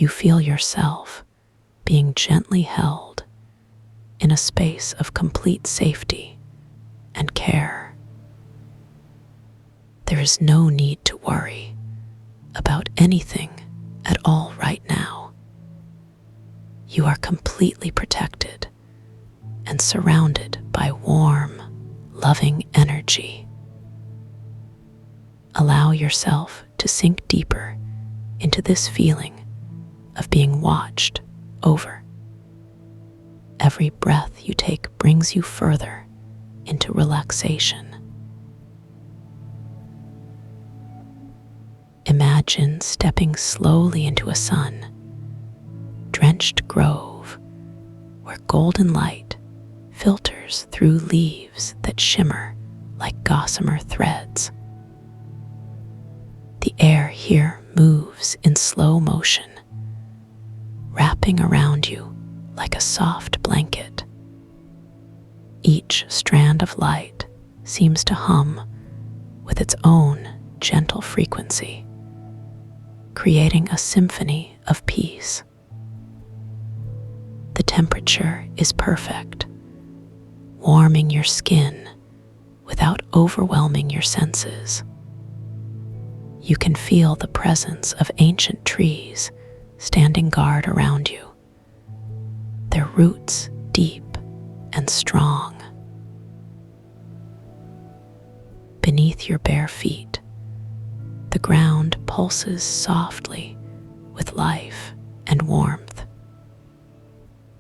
You feel yourself being gently held in a space of complete safety and care. There is no need to worry about anything at all right now. You are completely protected and surrounded by warm, loving energy. Allow yourself to sink deeper into this feeling of being watched over. Every breath you take brings you further into relaxation. Imagine stepping slowly into a sun-drenched grove where golden light filters through leaves that shimmer like gossamer threads. The air here moves in slow motion, wrapping around you like a soft blanket. Each strand of light seems to hum with its own gentle frequency, creating a symphony of peace. The temperature is perfect, warming your skin without overwhelming your senses. You can feel the presence of ancient trees standing guard around you, their roots deep and strong. Beneath your bare feet, the ground pulses softly with life and warmth.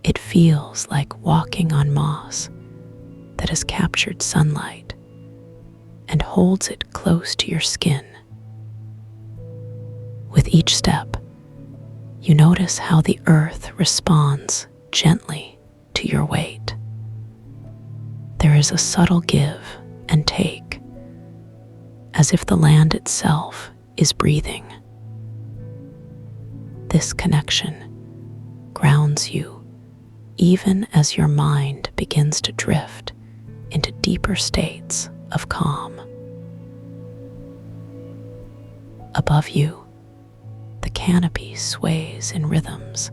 It feels like walking on moss that has captured sunlight and holds it close to your skin. With each step, you notice how the earth responds gently to your weight. There is a subtle give and take, as if the land itself is breathing. This connection grounds you even as your mind begins to drift into deeper states of calm. Above you, the canopy sways in rhythms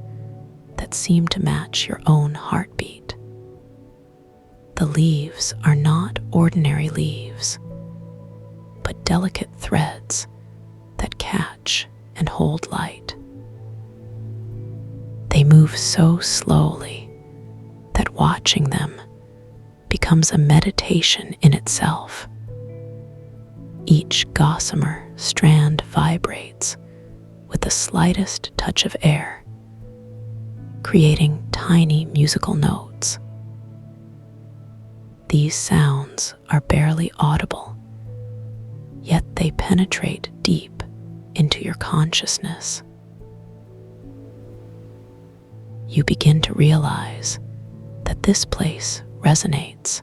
that seem to match your own heartbeat. The leaves are not ordinary leaves, but delicate threads that catch and hold light. They move so slowly that watching them becomes a meditation in itself. Each gossamer strand vibrates with the slightest touch of air, creating tiny musical notes. These sounds are barely audible, yet they penetrate deep into your consciousness. You begin to realize that this place resonates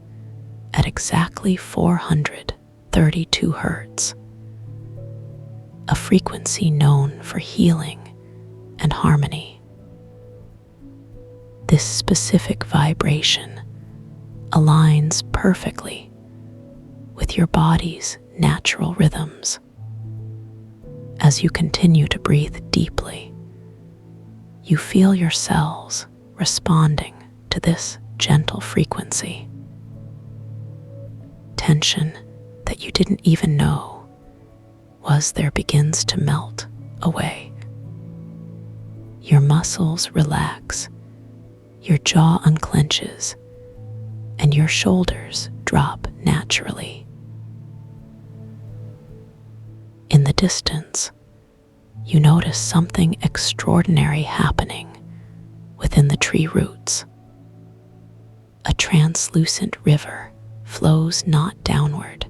at exactly 432 hertz, a frequency known for healing and harmony. This specific vibration aligns perfectly with your body's natural rhythms. As you continue to breathe deeply, you feel your cells responding to this gentle frequency. Tension that you didn't even know was there begins to melt away. Your muscles relax, your jaw unclenches, and your shoulders drop naturally. In the distance, you notice something extraordinary happening within the tree roots. A translucent river flows not downward,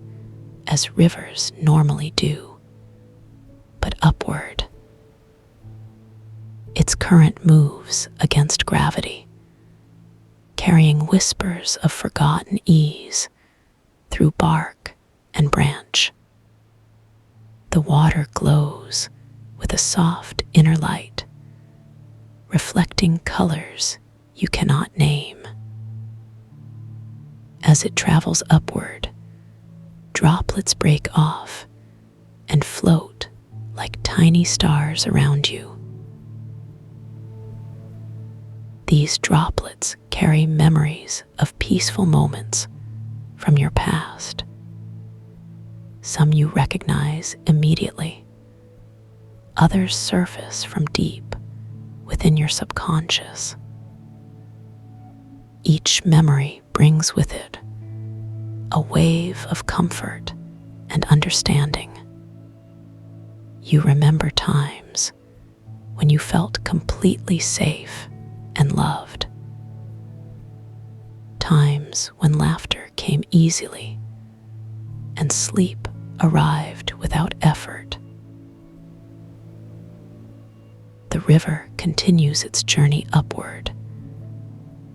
as rivers normally do, but upward. Its current moves against gravity, carrying whispers of forgotten ease through bark and branch. The water glows with a soft inner light, reflecting colors you cannot name. As it travels upward, droplets break off and float like tiny stars around you. These droplets carry memories of peaceful moments from your past. Some you recognize immediately. Others surface from deep within your subconscious. Each memory brings with it a wave of comfort and understanding. You remember times when you felt completely safe and loved. Times when laughter came easily and sleep arrived without effort. The river continues its journey upward,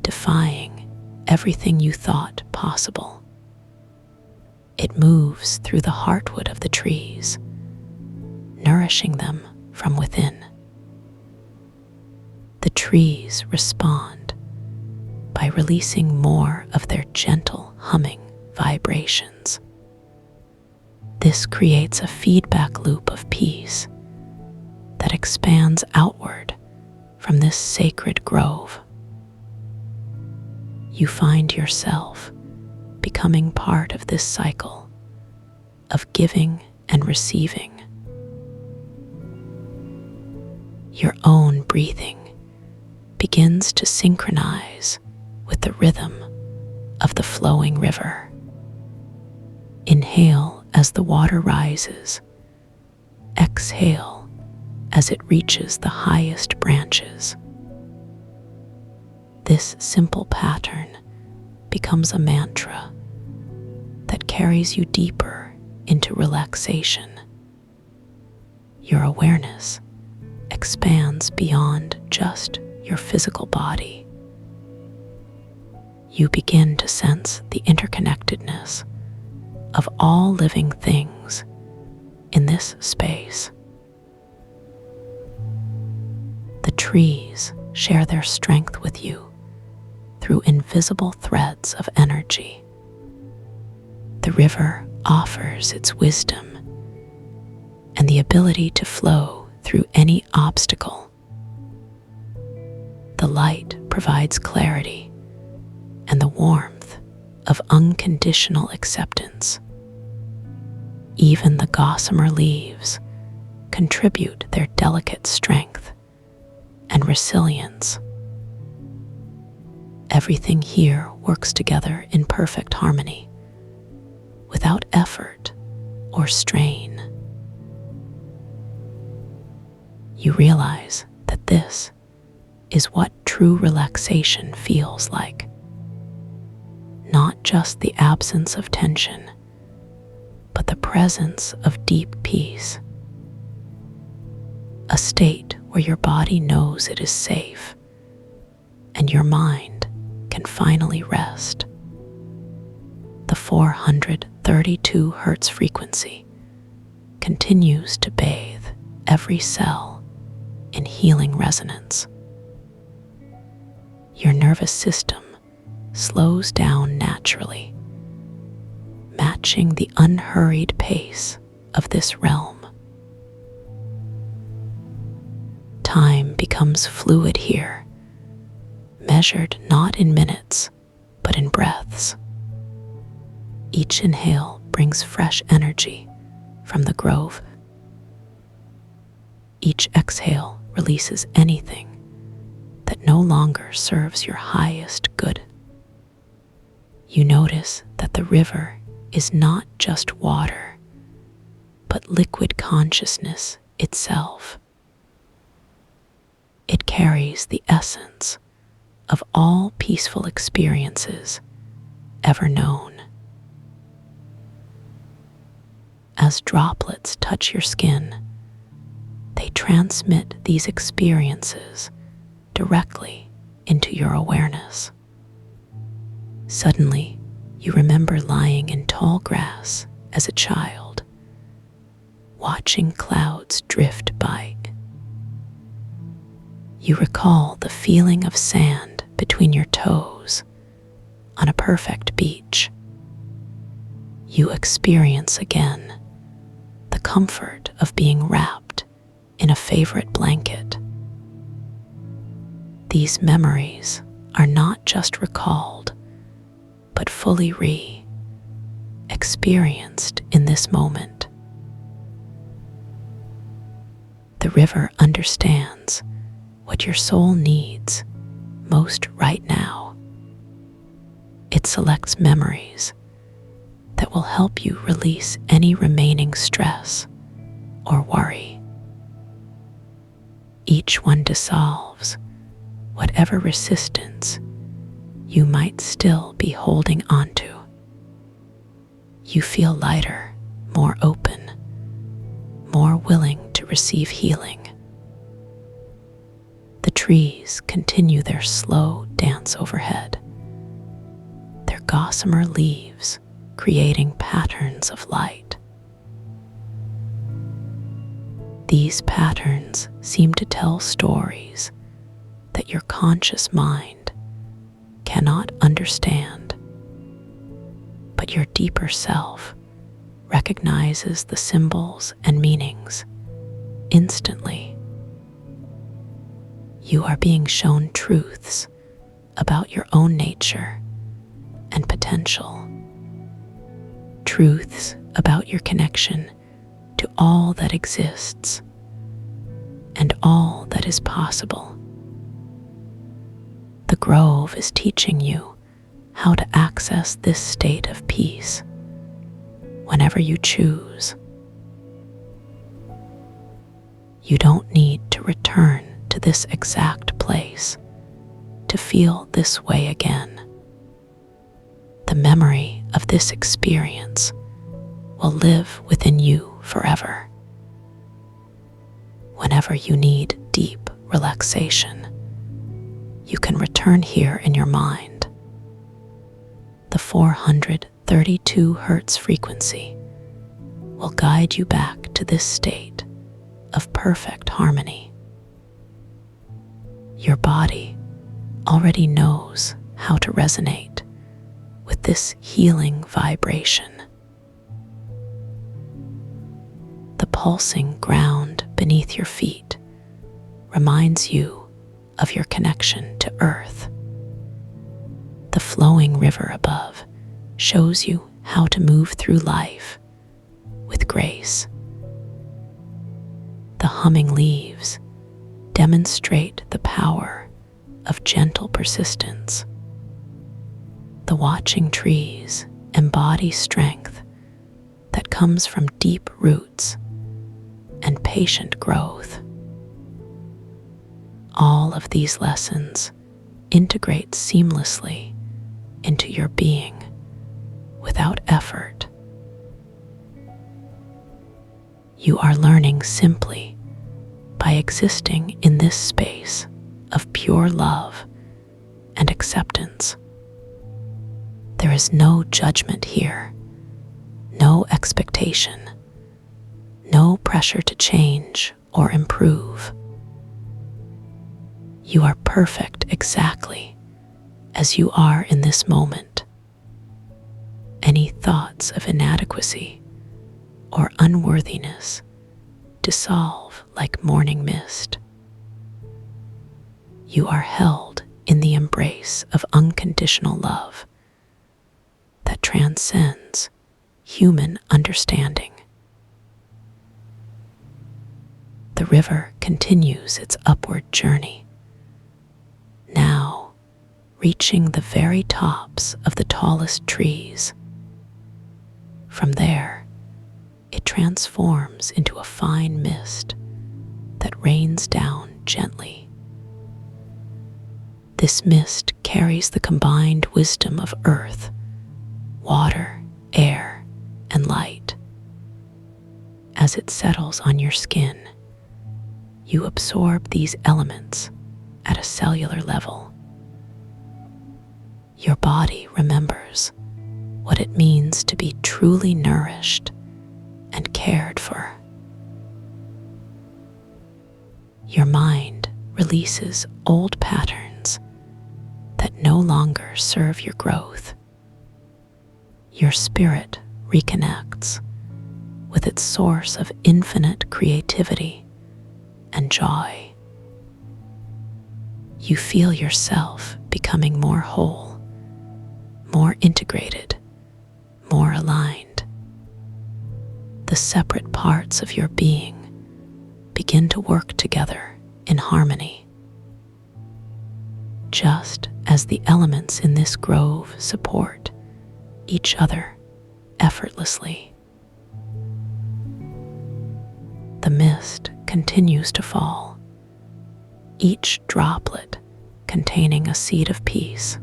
defying everything you thought possible. It moves through the heartwood of the trees, nourishing them from within. The trees respond by releasing more of their gentle humming vibrations. This creates a feedback loop of peace that expands outward from this sacred grove. You find yourself becoming part of this cycle of giving and receiving. Your own breathing begins to synchronize with the rhythm of the flowing river. Inhale as the water rises. Exhale as it reaches the highest branches. This simple pattern becomes a mantra that carries you deeper into relaxation. Your awareness expands beyond just your physical body. You begin to sense the interconnectedness of all living things in this space. The trees share their strength with you through invisible threads of energy. The river offers its wisdom and the ability to flow through any obstacle. The light provides clarity and the warmth of unconditional acceptance. Even the gossamer leaves contribute their delicate strength and resilience. Everything here works together in perfect harmony, without effort or strain. You realize that this is what true relaxation feels like. Not just the absence of tension, but the presence of deep peace. A state where your body knows it is safe and your mind can finally rest. The 432 Hz frequency continues to bathe every cell in healing resonance. Your nervous system slows down naturally, matching the unhurried pace of this realm. Time becomes fluid here, measured not in minutes, but in breaths. Each inhale brings fresh energy from the grove. Each exhale releases anything that no longer serves your highest good. You notice that the river is not just water, but liquid consciousness itself. It carries the essence of all peaceful experiences ever known. As droplets touch your skin, they transmit these experiences directly into your awareness. Suddenly, you remember lying in tall grass as a child, watching clouds drift by. You recall the feeling of sand between your toes on a perfect beach. You experience again the comfort of being wrapped in a favorite blanket. These memories are not just recalled, but fully experienced in this moment. The river understands what your soul needs most right now. It selects memories that will help you release any remaining stress or worry. Each one dissolves whatever resistance you might still be holding onto. You feel lighter, more open, more willing to receive healing. The trees continue their slow dance overhead, their gossamer leaves creating patterns of light. These patterns seem to tell stories that your conscious mind cannot understand, but your deeper self recognizes the symbols and meanings instantly. You are being shown truths about your own nature and potential, truths about your connection to all that exists and all that is possible. The grove is teaching you how to access this state of peace whenever you choose. You don't need to return to this exact place to feel this way again. The memory of this experience will live within you forever. Whenever you need deep relaxation, you can return here in your mind. The 432 Hz frequency will guide you back to this state of perfect harmony. Your body already knows how to resonate with this healing vibration. The pulsing ground beneath your feet reminds you of your connection to Earth. The flowing river above shows you how to move through life with grace. The humming leaves demonstrate the power of gentle persistence. The watching trees embody strength that comes from deep roots and patient growth. All of these lessons integrate seamlessly into your being without effort. You are learning simply by existing in this space of pure love and acceptance. There is no judgment here, no expectation, no pressure to change or improve. You are perfect exactly as you are in this moment. Any thoughts of inadequacy or unworthiness dissolve like morning mist. You are held in the embrace of unconditional love that transcends human understanding. The river continues its upward journey, now reaching the very tops of the tallest trees. From there, it transforms into a fine mist that rains down gently. This mist carries the combined wisdom of earth, water, air, and light. As it settles on your skin, you absorb these elements at a cellular level. Your body remembers what it means to be truly nourished and cared for. Your mind releases old patterns that no longer serve your growth. Your spirit reconnects with its source of infinite creativity and joy. you feel yourself becoming more whole, more integrated, more aligned. The separate parts of your being begin to work together in harmony. Just as the elements in this grove support each other effortlessly. The mist continues to fall, each droplet containing a seed of peace.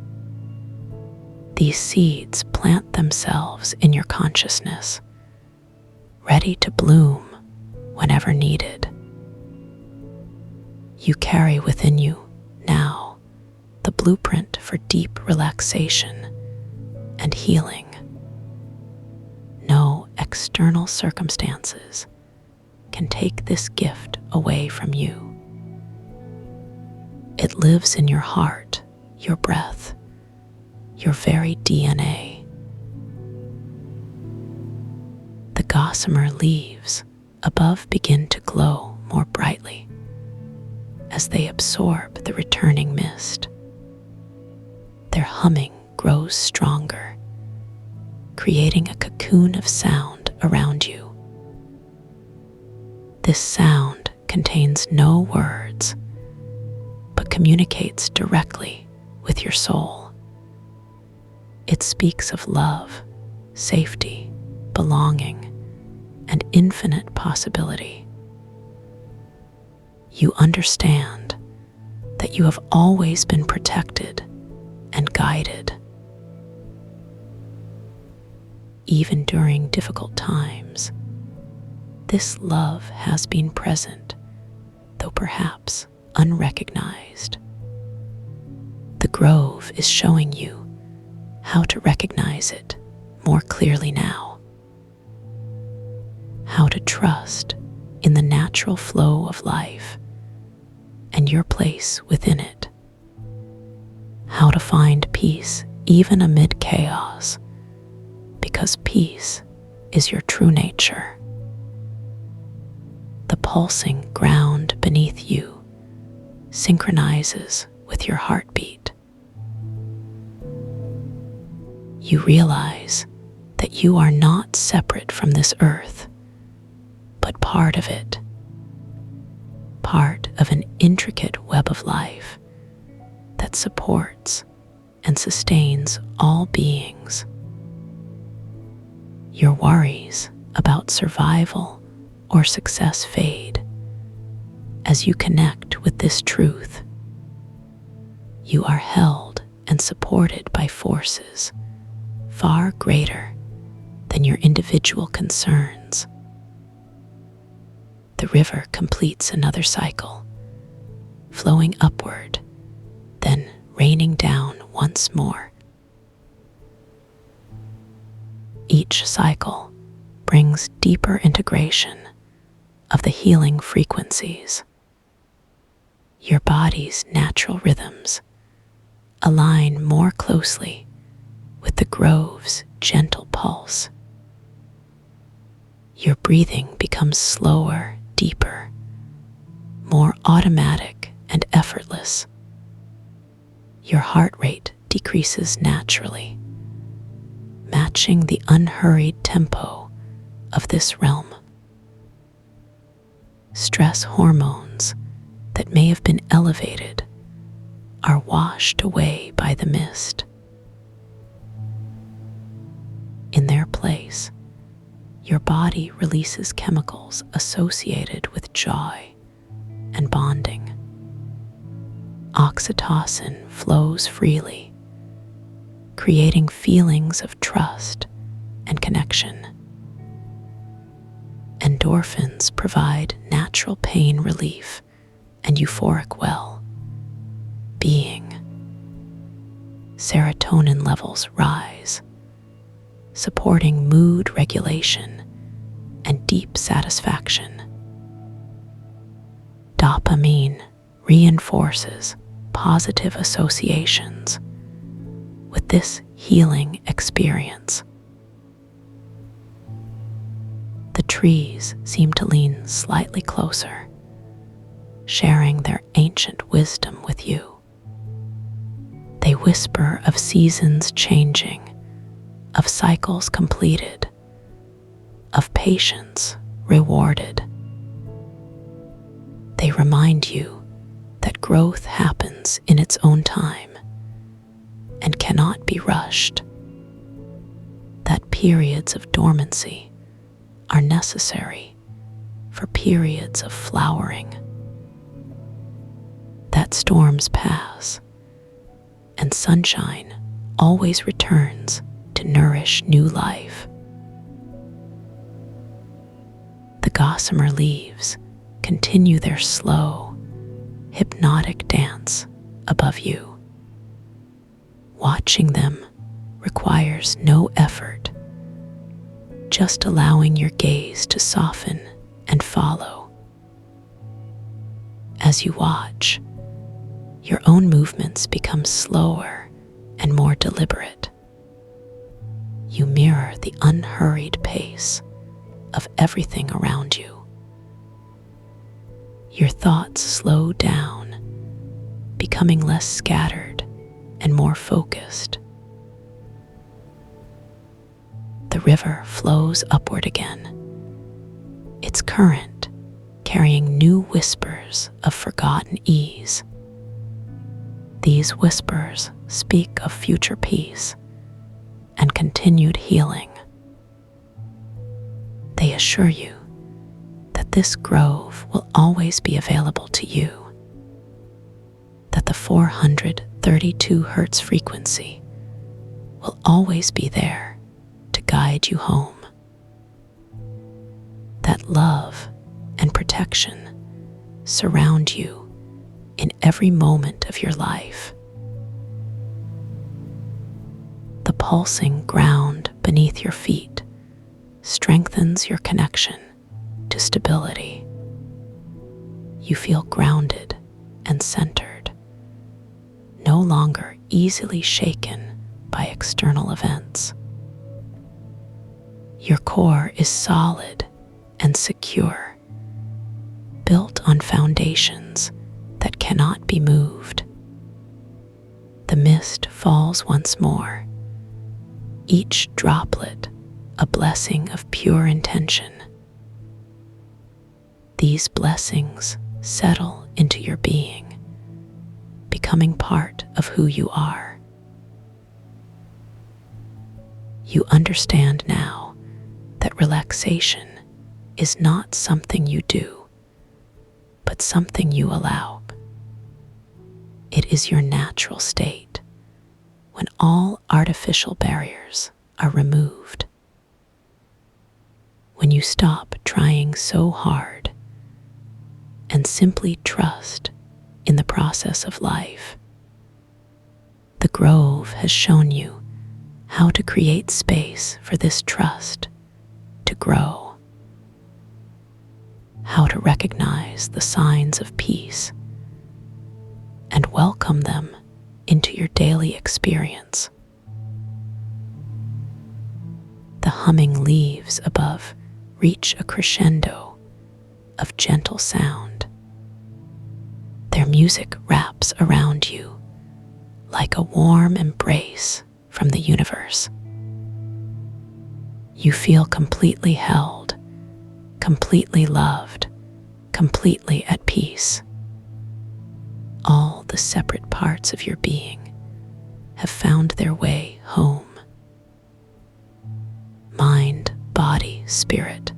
These seeds plant themselves in your consciousness, ready to bloom whenever needed. You carry within you now the blueprint for deep relaxation and healing. No external circumstances can take this gift away from you. It lives in your heart, your breath, your very DNA. The gossamer leaves above begin to glow more brightly as they absorb the returning mist. Their humming grows stronger, creating a cocoon of sound around you. This sound contains no words, but communicates directly with your soul. It speaks of love, safety, belonging, and infinite possibility. You understand that you have always been protected and guided. Even during difficult times, this love has been present, though perhaps unrecognized. The grove is showing you how to recognize it more clearly now. How to trust in the natural flow of life and your place within it. How to find peace even amid chaos, because peace is your true nature. The pulsing ground beneath you synchronizes with your heartbeat. You realize that you are not separate from this earth, but part of it, part of an intricate web of life that supports and sustains all beings. Your worries about survival or success fade as you connect with this truth. You are held and supported by forces far greater than your individual concerns. The river completes another cycle, flowing upward, then raining down once more. Each cycle brings deeper integration of the healing frequencies. Your body's natural rhythms align more closely with the grove's gentle pulse. Your breathing becomes slower, deeper, more automatic and effortless. Your heart rate decreases naturally, matching the unhurried tempo of this realm. Stress hormones that may have been elevated are washed away by the mist. In their place, your body releases chemicals associated with joy and bonding. Oxytocin flows freely, creating feelings of trust and connection. Endorphins provide natural pain relief and euphoric well-being. Serotonin levels rise, supporting mood regulation and deep satisfaction. Dopamine reinforces positive associations with this healing experience. The trees seem to lean slightly closer, sharing their ancient wisdom with you. whisper of seasons changing, of cycles completed, of patience rewarded. They remind you that growth happens in its own time and cannot be rushed, that periods of dormancy are necessary for periods of flowering, that storms pass and sunshine always returns to nourish new life. The gossamer leaves continue their slow, hypnotic dance above you. Watching them requires no effort, just allowing your gaze to soften and follow. As you watch, your own movements become slower and more deliberate. You mirror the unhurried pace of everything around you. Your thoughts slow down, becoming less scattered and more focused. The river flows upward again, its current carrying new whispers of forgotten ease. These whispers speak of future peace and continued healing. They assure you that this grove will always be available to you, that the 432 Hz frequency will always be there to guide you home, that love and protection surround you in every moment of your life. The pulsing ground beneath your feet strengthens your connection to stability. You feel grounded and centered, no longer easily shaken by external events. Your core is solid and secure, built on foundations that cannot be moved. The mist falls once more, each droplet a blessing of pure intention. These blessings settle into your being, becoming part of who you are. You understand now that relaxation is not something you do, but something you allow. It is your natural state when all artificial barriers are removed. When you stop trying so hard and simply trust in the process of life. The grove has shown you how to create space for this trust to grow, how to recognize the signs of peace and welcome them into your daily experience. The humming leaves above reach a crescendo of gentle sound. Their music wraps around you like a warm embrace from the universe. You feel completely held, completely loved, completely at peace. All the separate parts of your being have found their way home. Mind, body, spirit,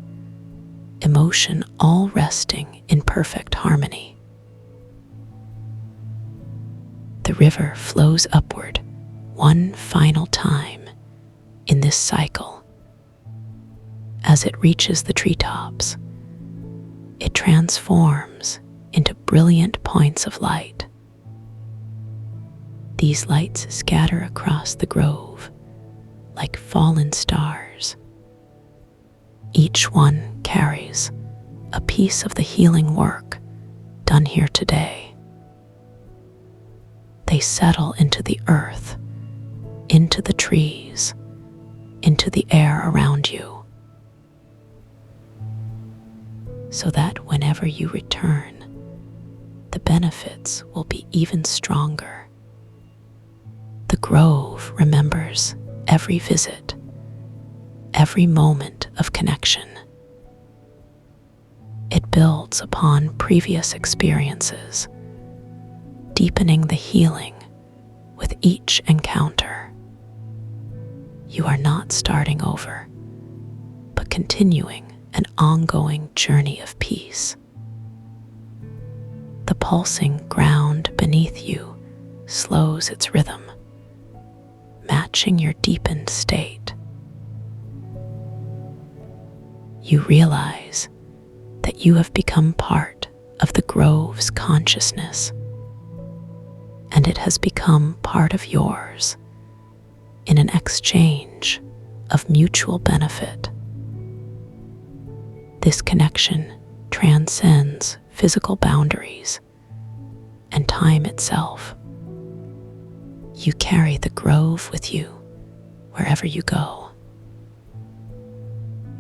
emotion all resting in perfect harmony. The river flows upward one final time in this cycle. As it reaches the treetops, it transforms into brilliant points of light. These lights scatter across the grove like fallen stars. Each one carries a piece of the healing work done here today. They settle into the earth, into the trees, into the air around you, so that whenever you return, the benefits will be even stronger. The grove remembers every visit, every moment of connection. It builds upon previous experiences, deepening the healing with each encounter. You are not starting over, but continuing an ongoing journey of peace. The pulsing ground beneath you slows its rhythm, matching your deepened state. You realize that you have become part of the grove's consciousness, and it has become part of yours in an exchange of mutual benefit. This connection transcends physical boundaries and time itself. You carry the grove with you wherever you go,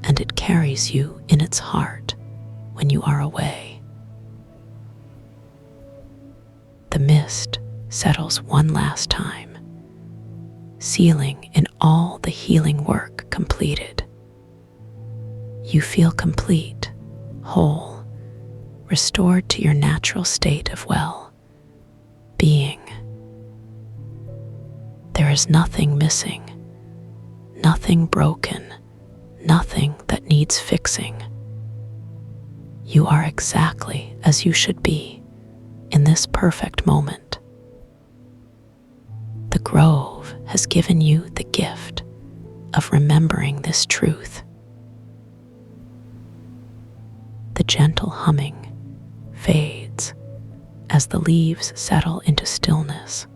and it carries you in its heart when you are away. The mist settles one last time, sealing in all the healing work completed. You feel complete, whole, restored to your natural state of well-being. There is nothing missing, nothing broken, nothing that needs fixing. You are exactly as you should be in this perfect moment. The grove has given you the gift of remembering this truth. The gentle humming fades as the leaves settle into stillness.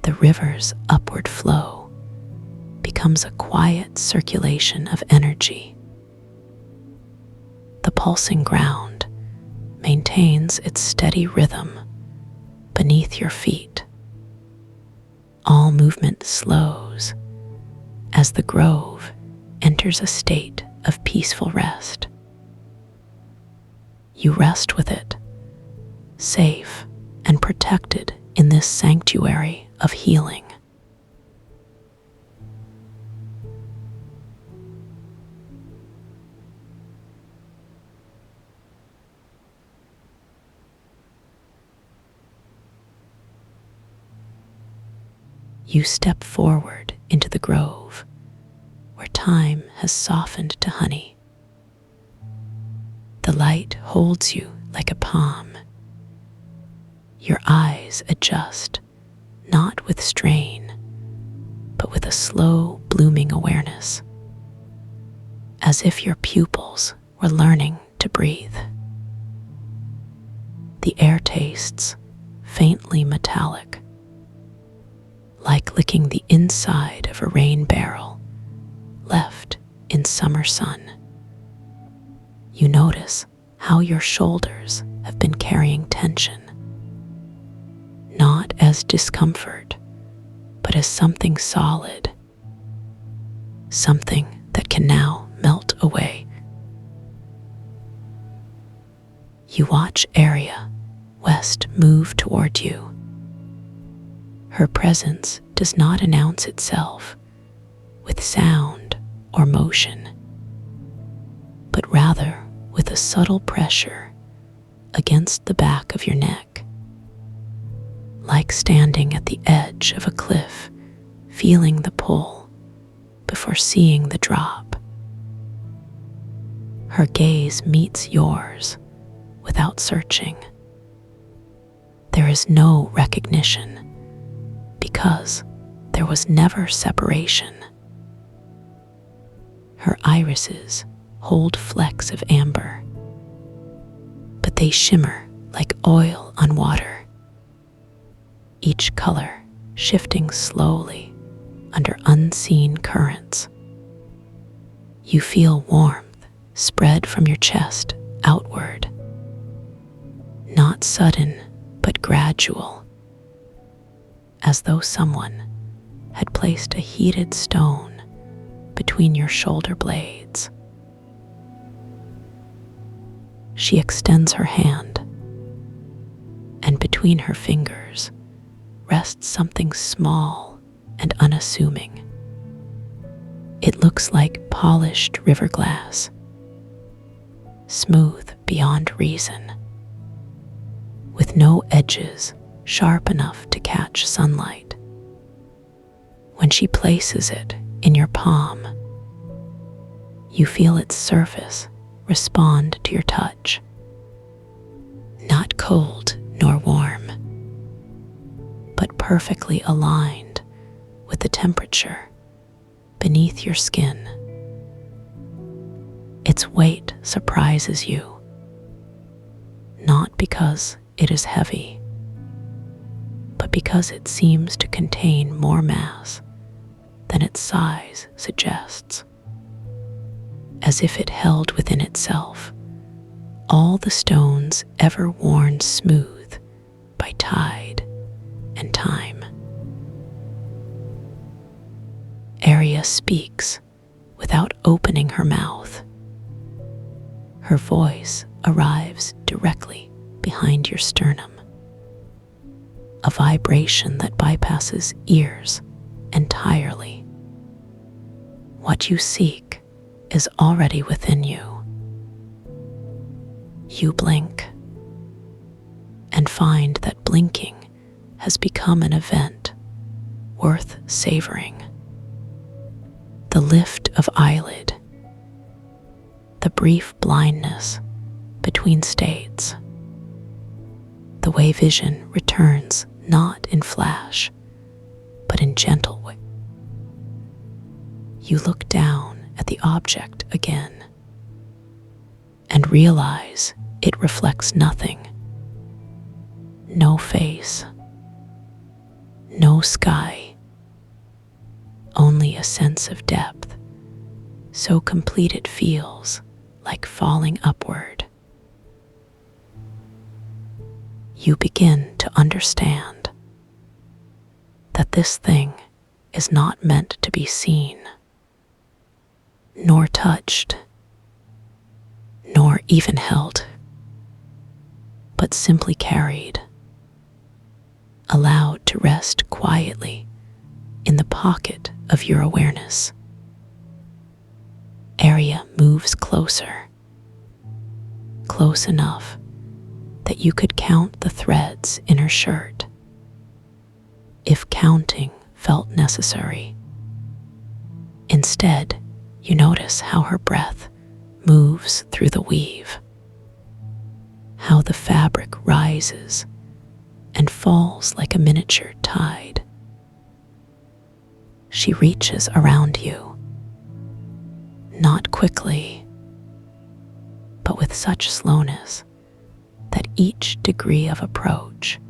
The river's upward flow becomes a quiet circulation of energy. The pulsing ground maintains its steady rhythm beneath your feet. All movement slows as the grove enters a state of peaceful rest. You rest with it, safe and protected in this sanctuary of healing. You step forward into the grove, where time has softened to honey. The light holds you like a palm. Your eyes adjust, not with strain, but with a slow blooming awareness, as if your pupils were learning to breathe. The air tastes faintly metallic, like licking the inside of a rain barrel left in summer sun. You notice how your shoulders have been carrying tension, not as discomfort, but as something solid, something that can now melt away. You watch Aria West move toward you. Her presence does not announce itself with sound or motion, but rather with a subtle pressure against the back of your neck, like standing at the edge of a cliff, feeling the pull before seeing the drop. Her gaze meets yours without searching. There is no recognition because there was never separation. Her irises hold flecks of amber, but they shimmer like oil on water, each color shifting slowly under unseen currents. You feel warmth spread from your chest outward, not sudden but gradual, as though someone had placed a heated stone between your shoulder blades. She extends her hand, and between her fingers, rests something small and unassuming. It looks like polished river glass, smooth beyond reason, with no edges sharp enough to catch sunlight. When she places it in your palm, you feel its surface respond to your touch. Not cold nor warm, but perfectly aligned with the temperature beneath your skin. Its weight surprises you, not because it is heavy, but because it seems to contain more mass than its size suggests, as if it held within itself all the stones ever worn smooth by tide and time. Aria speaks without opening her mouth. Her voice arrives directly behind your sternum, a vibration that bypasses ears entirely. What you seek is already within you. You blink and find that blinking has become an event worth savoring. The lift of eyelid, the brief blindness between states, the way vision returns not in flash, but in gentle way. You look down at the object again and realize it reflects nothing. No face, no sky, only a sense of depth, so complete it feels like falling upward. You begin to understand that this thing is not meant to be seen, nor touched, nor even held, but simply carried, allowed to rest quietly in the pocket of your awareness. Aria moves closer, close enough that you could count the threads in her shirt, if counting felt necessary. Instead, you notice how her breath moves through the weave, how the fabric rises and falls like a miniature tide. She reaches around you, not quickly, but with such slowness that each degree of approach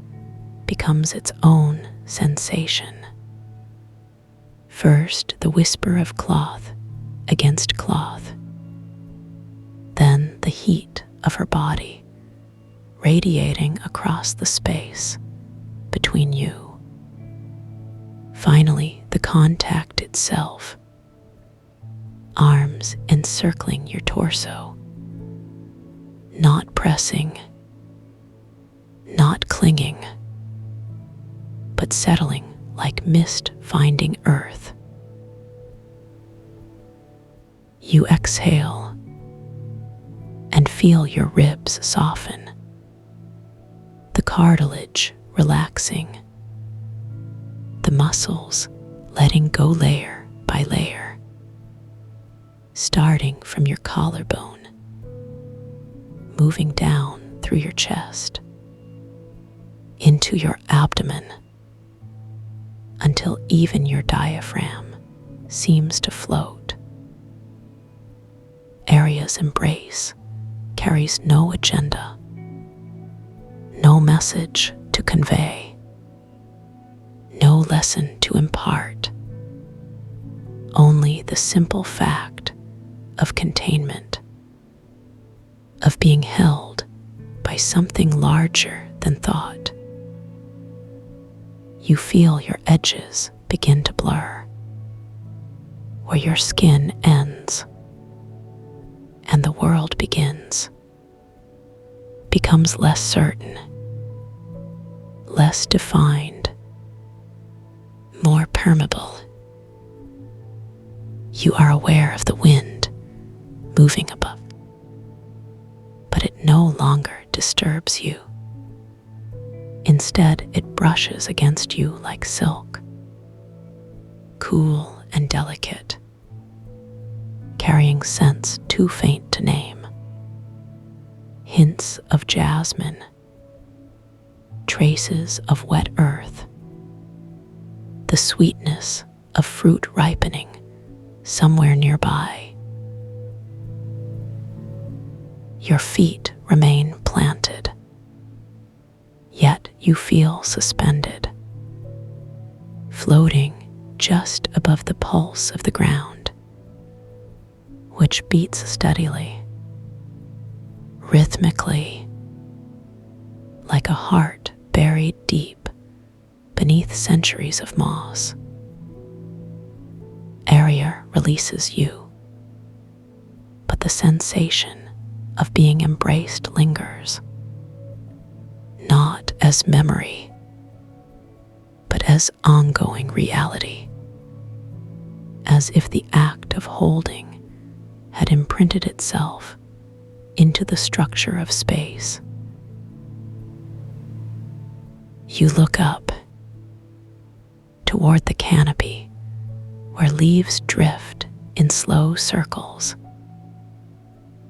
becomes its own sensation. First, the whisper of cloth against cloth, then the heat of her body radiating across the space between you. Finally, the contact itself, arms encircling your torso, not pressing, not clinging, but settling like mist finding earth. You exhale and feel your ribs soften, the cartilage relaxing, the muscles letting go layer by layer, starting from your collarbone, moving down through your chest, into your abdomen, until even your diaphragm seems to float. Aria's embrace carries no agenda, no message to convey, no lesson to impart, only the simple fact of containment, of being held by something larger than thought. You feel your edges begin to blur, where your skin ends and the world begins, becomes less certain, less defined, impermeable. You are aware of the wind moving above, but it no longer disturbs you. Instead, it brushes against you like silk, cool and delicate, carrying scents too faint to name. Hints of jasmine, traces of wet earth, the sweetness of fruit ripening somewhere nearby. Your feet remain planted, yet you feel suspended, floating just above the pulse of the ground, which beats steadily, rhythmically, like a heart buried deep beneath centuries of moss. Area releases you, but the sensation of being embraced lingers, not as memory, but as ongoing reality, as if the act of holding had imprinted itself into the structure of space. You look up toward the canopy where leaves drift in slow circles,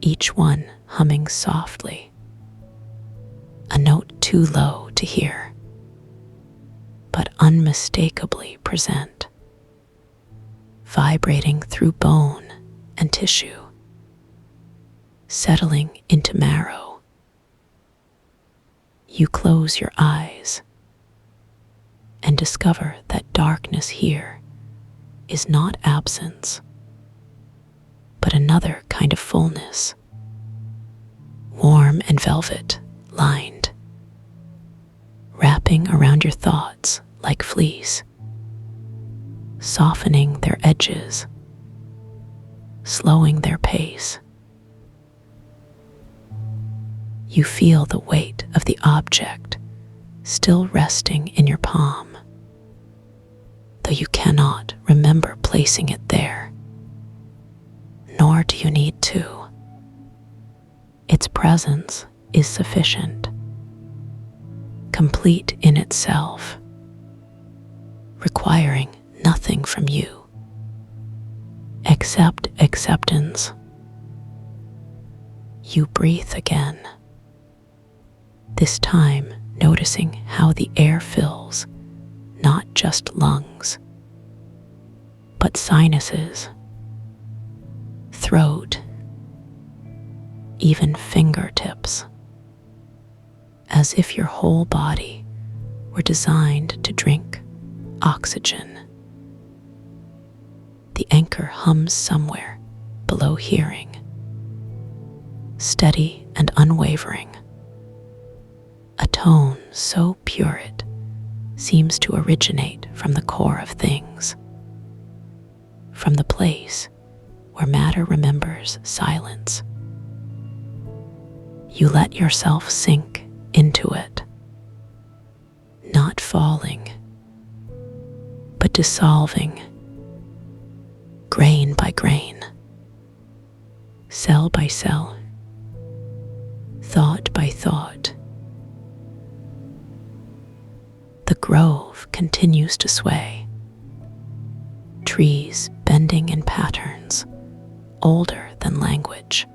each one humming softly, a note too low to hear, but unmistakably present, vibrating through bone and tissue, settling into marrow. You close your eyes and discover that darkness here is not absence, but another kind of fullness, warm and velvet lined, wrapping around your thoughts like fleece, softening their edges, slowing their pace. You feel the weight of the object still resting in your palm, though you cannot remember placing it there, nor do you need to. Its presence is sufficient, complete in itself, requiring nothing from you except acceptance. You breathe again, this time noticing how the air fills not just lungs, but sinuses, throat, even fingertips, as if your whole body were designed to drink oxygen. The anchor hums somewhere below hearing, steady and unwavering, a tone so pure it seems to originate from the core of things, from the place where matter remembers silence. You let yourself sink into it, not falling, but dissolving, grain by grain, cell by cell, thought by thought. The grove continues to sway, trees bending in patterns older than language,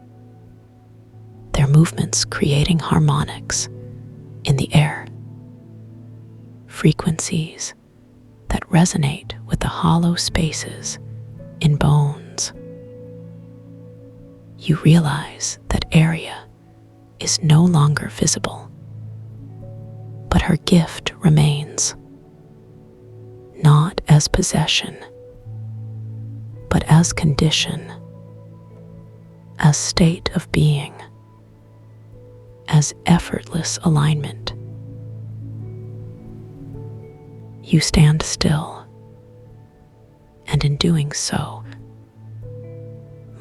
their movements creating harmonics in the air, frequencies that resonate with the hollow spaces in bones. You realize that Area is no longer visible, but her gift remains, not as possession, but as condition, as state of being, as effortless alignment. You stand still, and in doing so,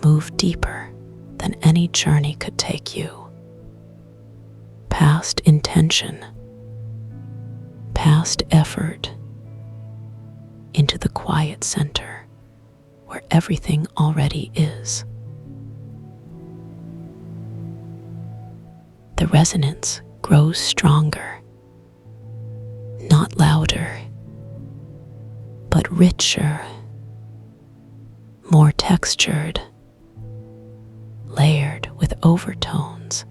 move deeper than any journey could take you, past intention, past effort, into into the quiet center where everything already is. The resonance grows stronger, not louder, but richer, more textured, layered with overtones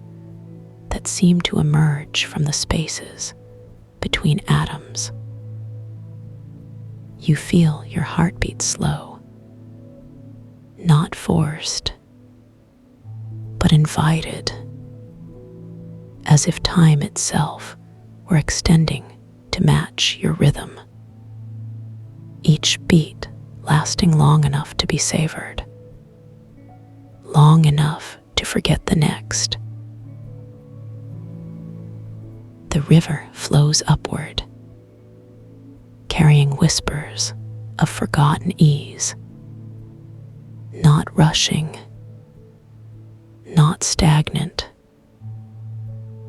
that seem to emerge from the spaces between atoms. You feel your heartbeat slow, not forced, but invited, as if time itself were extending to match your rhythm. Each beat lasting long enough to be savored, long enough to forget the next. The river flows upward, carrying whispers of forgotten ease, not rushing, not stagnant,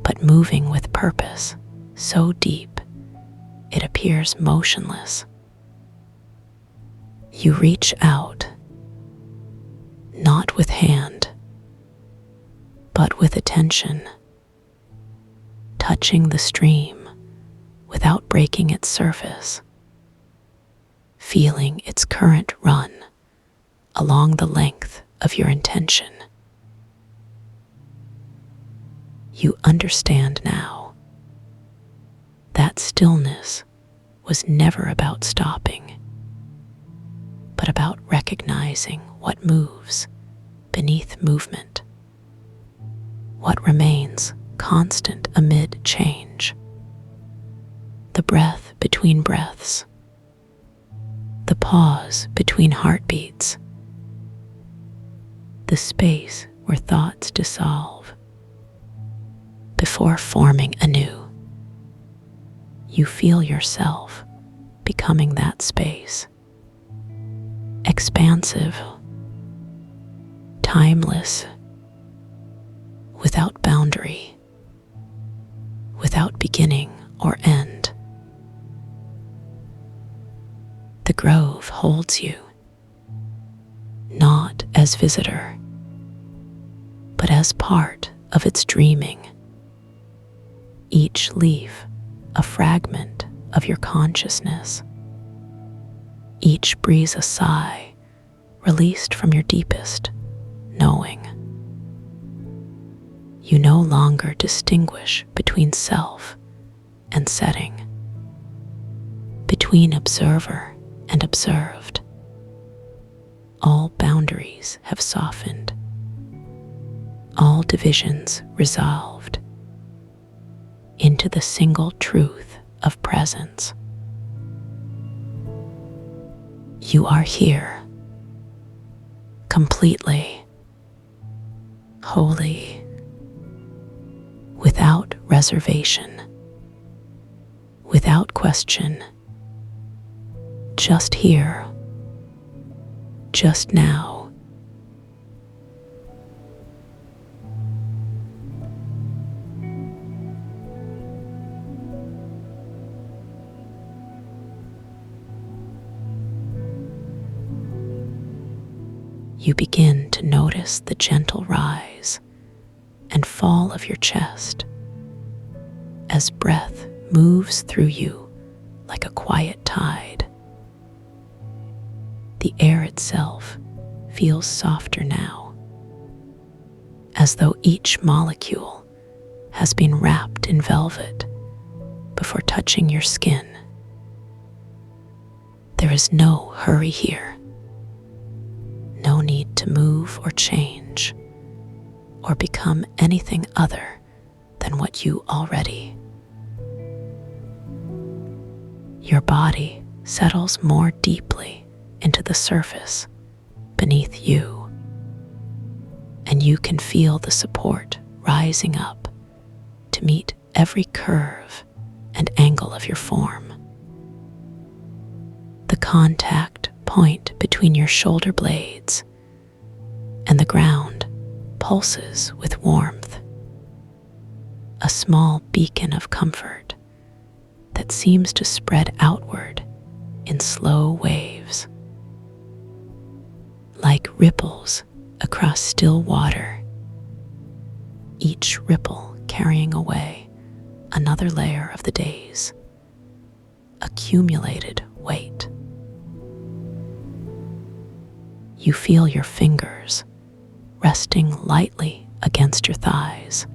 but moving with purpose so deep it appears motionless. You reach out, not with hand, but with attention, touching the stream without breaking its surface, feeling its current run along the length of your intention. You understand now that stillness was never about stopping, but about recognizing what moves beneath movement, what remains constant amid change. The breath between breaths, the pause between heartbeats, the space where thoughts dissolve before forming anew. You feel yourself becoming that space, expansive, timeless, without boundary, without beginning or end. The grove holds you, not as visitor, but as part of its dreaming. Each leaf a fragment of your consciousness, each breeze a sigh released from your deepest knowing. You no longer distinguish between self and setting, between observer and observed. All boundaries have softened, all divisions resolved into the single truth of presence. You are here, completely, wholly, without reservation, without question, just here, just now. You begin to notice the gentle rise and fall of your chest as breath moves through you like a quiet tide. The air itself feels softer now, as though each molecule has been wrapped in velvet before touching your skin. There is no hurry here. No need to move or change or become anything other than what you already. Your body settles more deeply into the surface beneath you, and you can feel the support rising up to meet every curve and angle of your form. The contact point between your shoulder blades and the ground pulses with warmth, a small beacon of comfort that seems to spread outward in slow waves, like ripples across still water, each ripple carrying away another layer of the day's accumulated weight. You feel your fingers resting lightly against your thighs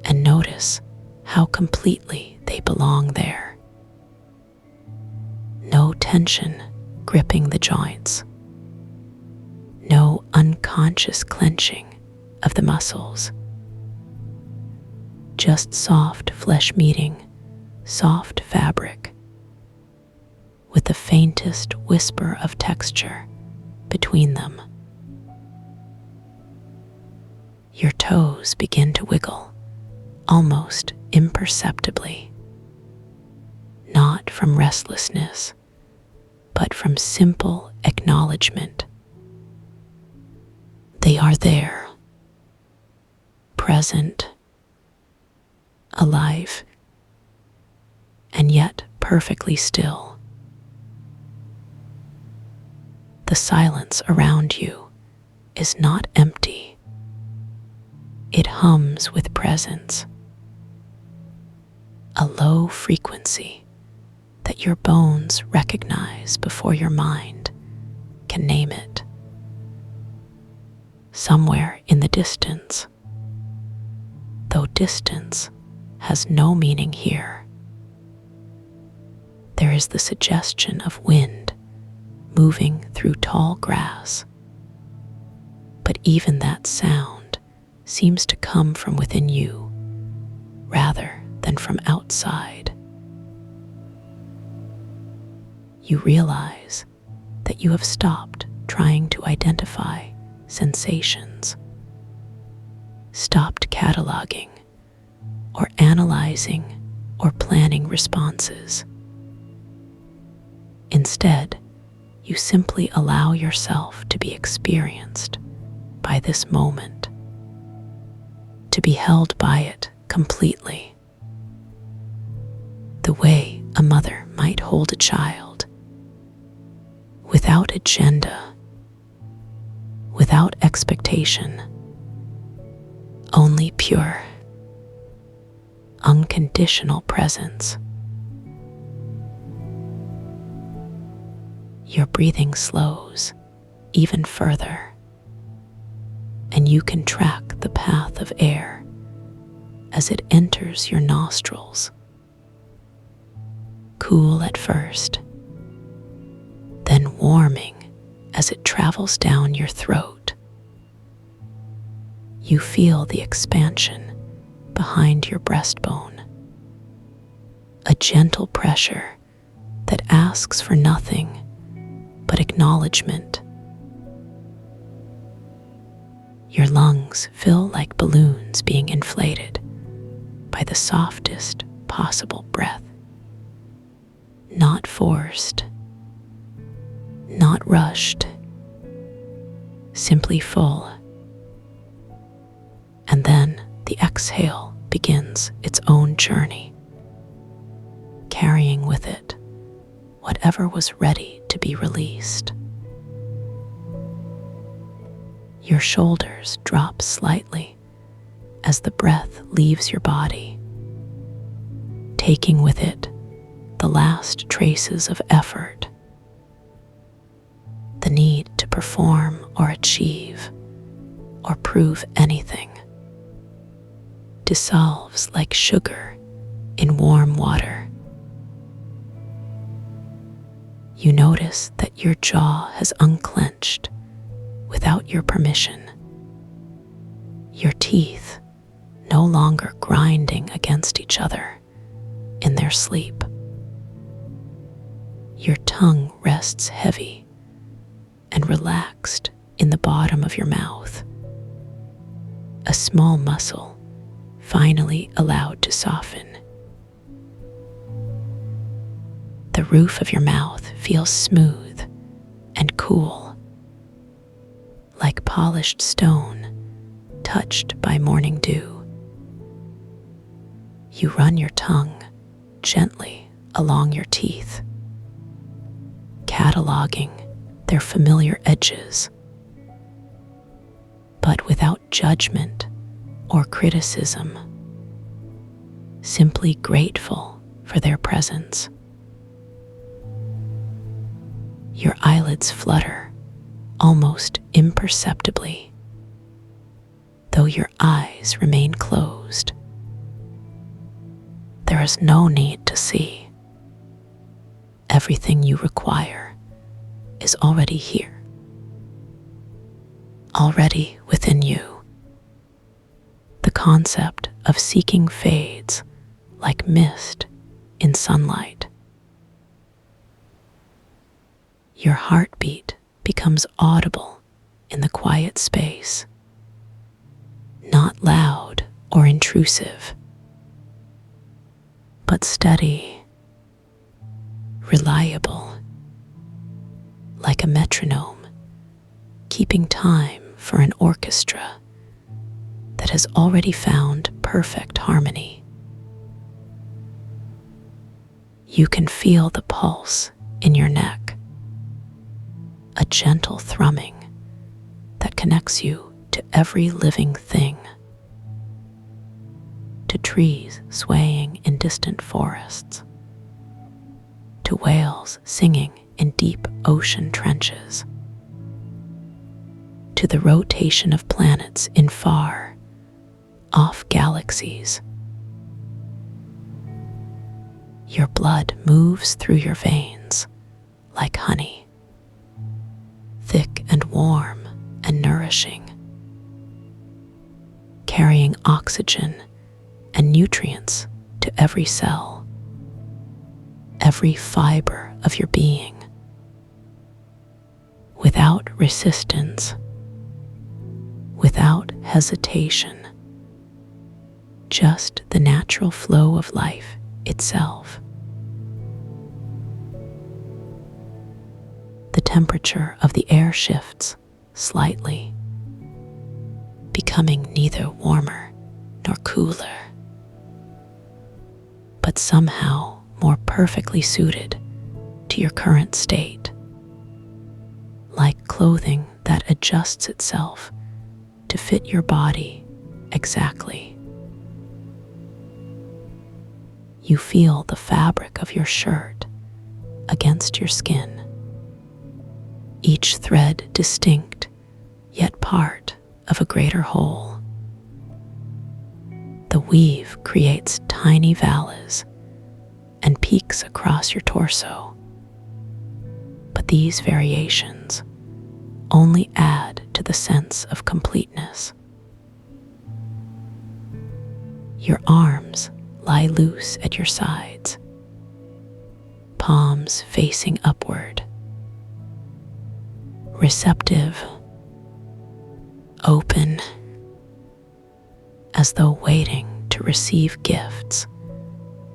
and notice how completely they belong there. No tension gripping the joints, no unconscious clenching of the muscles, just soft flesh meeting soft fabric with the faintest whisper of texture between them. Your toes begin to wiggle almost imperceptibly, not from restlessness, but from simple acknowledgement. They are there, present, alive, and yet perfectly still. The silence around you is not empty. It hums with presence, a low frequency that your bones recognize before your mind can name it. Somewhere in the distance, though distance has no meaning here, there is the suggestion of wind moving through tall grass. But even that sound seems to come from within you rather than from outside. You realize that you have stopped trying to identify sensations, stopped cataloging or analyzing or planning responses. Instead, you simply allow yourself to be experienced by this moment, to be held by it completely, the way a mother might hold a child, without agenda, without expectation, only pure, unconditional presence. Your breathing slows even further, and you can track the path of air as it enters your nostrils. Cool at first, then warming as it travels down your throat. You feel the expansion behind your breastbone, a gentle pressure that asks for nothing but acknowledgement. Your lungs feel like balloons being inflated by the softest possible breath. Not forced, not rushed, simply full. And then the exhale begins its own journey, carrying with it whatever was ready to be released. Your shoulders drop slightly as the breath leaves your body, taking with it the last traces of effort, the need to perform or achieve or prove anything, dissolves like sugar in warm water. You notice that your jaw has unclenched without your permission, your teeth no longer grinding against each other in their sleep. Your tongue rests heavy and relaxed in the bottom of your mouth, a small muscle finally allowed to soften. The roof of your mouth feels smooth and cool, like polished stone touched by morning dew. You run your tongue gently along your teeth, cataloging their familiar edges, but without judgment or criticism, simply grateful for their presence. Your eyelids flutter almost imperceptibly, though your eyes remain closed. There is no need to see. Everything you require is already here, already within you. The concept of seeking fades like mist in sunlight. Your heartbeat becomes audible in the quiet space, not loud or intrusive, but steady, reliable, like a metronome, keeping time for an orchestra that has already found perfect harmony. You can feel the pulse in your neck, a gentle thrumming that connects you to every living thing, to trees swaying in distant forests, to whales singing in deep ocean trenches, to the rotation of planets in far off galaxies. Your blood moves through your veins like honey, thick and warm and nourishing, carrying oxygen and nutrients to every cell, every fiber of your being, without resistance, without hesitation, just the natural flow of life itself. The temperature of the air shifts slightly, becoming neither warmer nor cooler, but somehow more perfectly suited to your current state, like clothing that adjusts itself to fit your body exactly. You feel the fabric of your shirt against your skin, each thread distinct, yet part of a greater whole. The weave creates tiny valleys and peaks across your torso, but these variations only add to the sense of completeness. Your arms lie loose at your sides, palms facing upward, receptive, open, as though waiting to receive gifts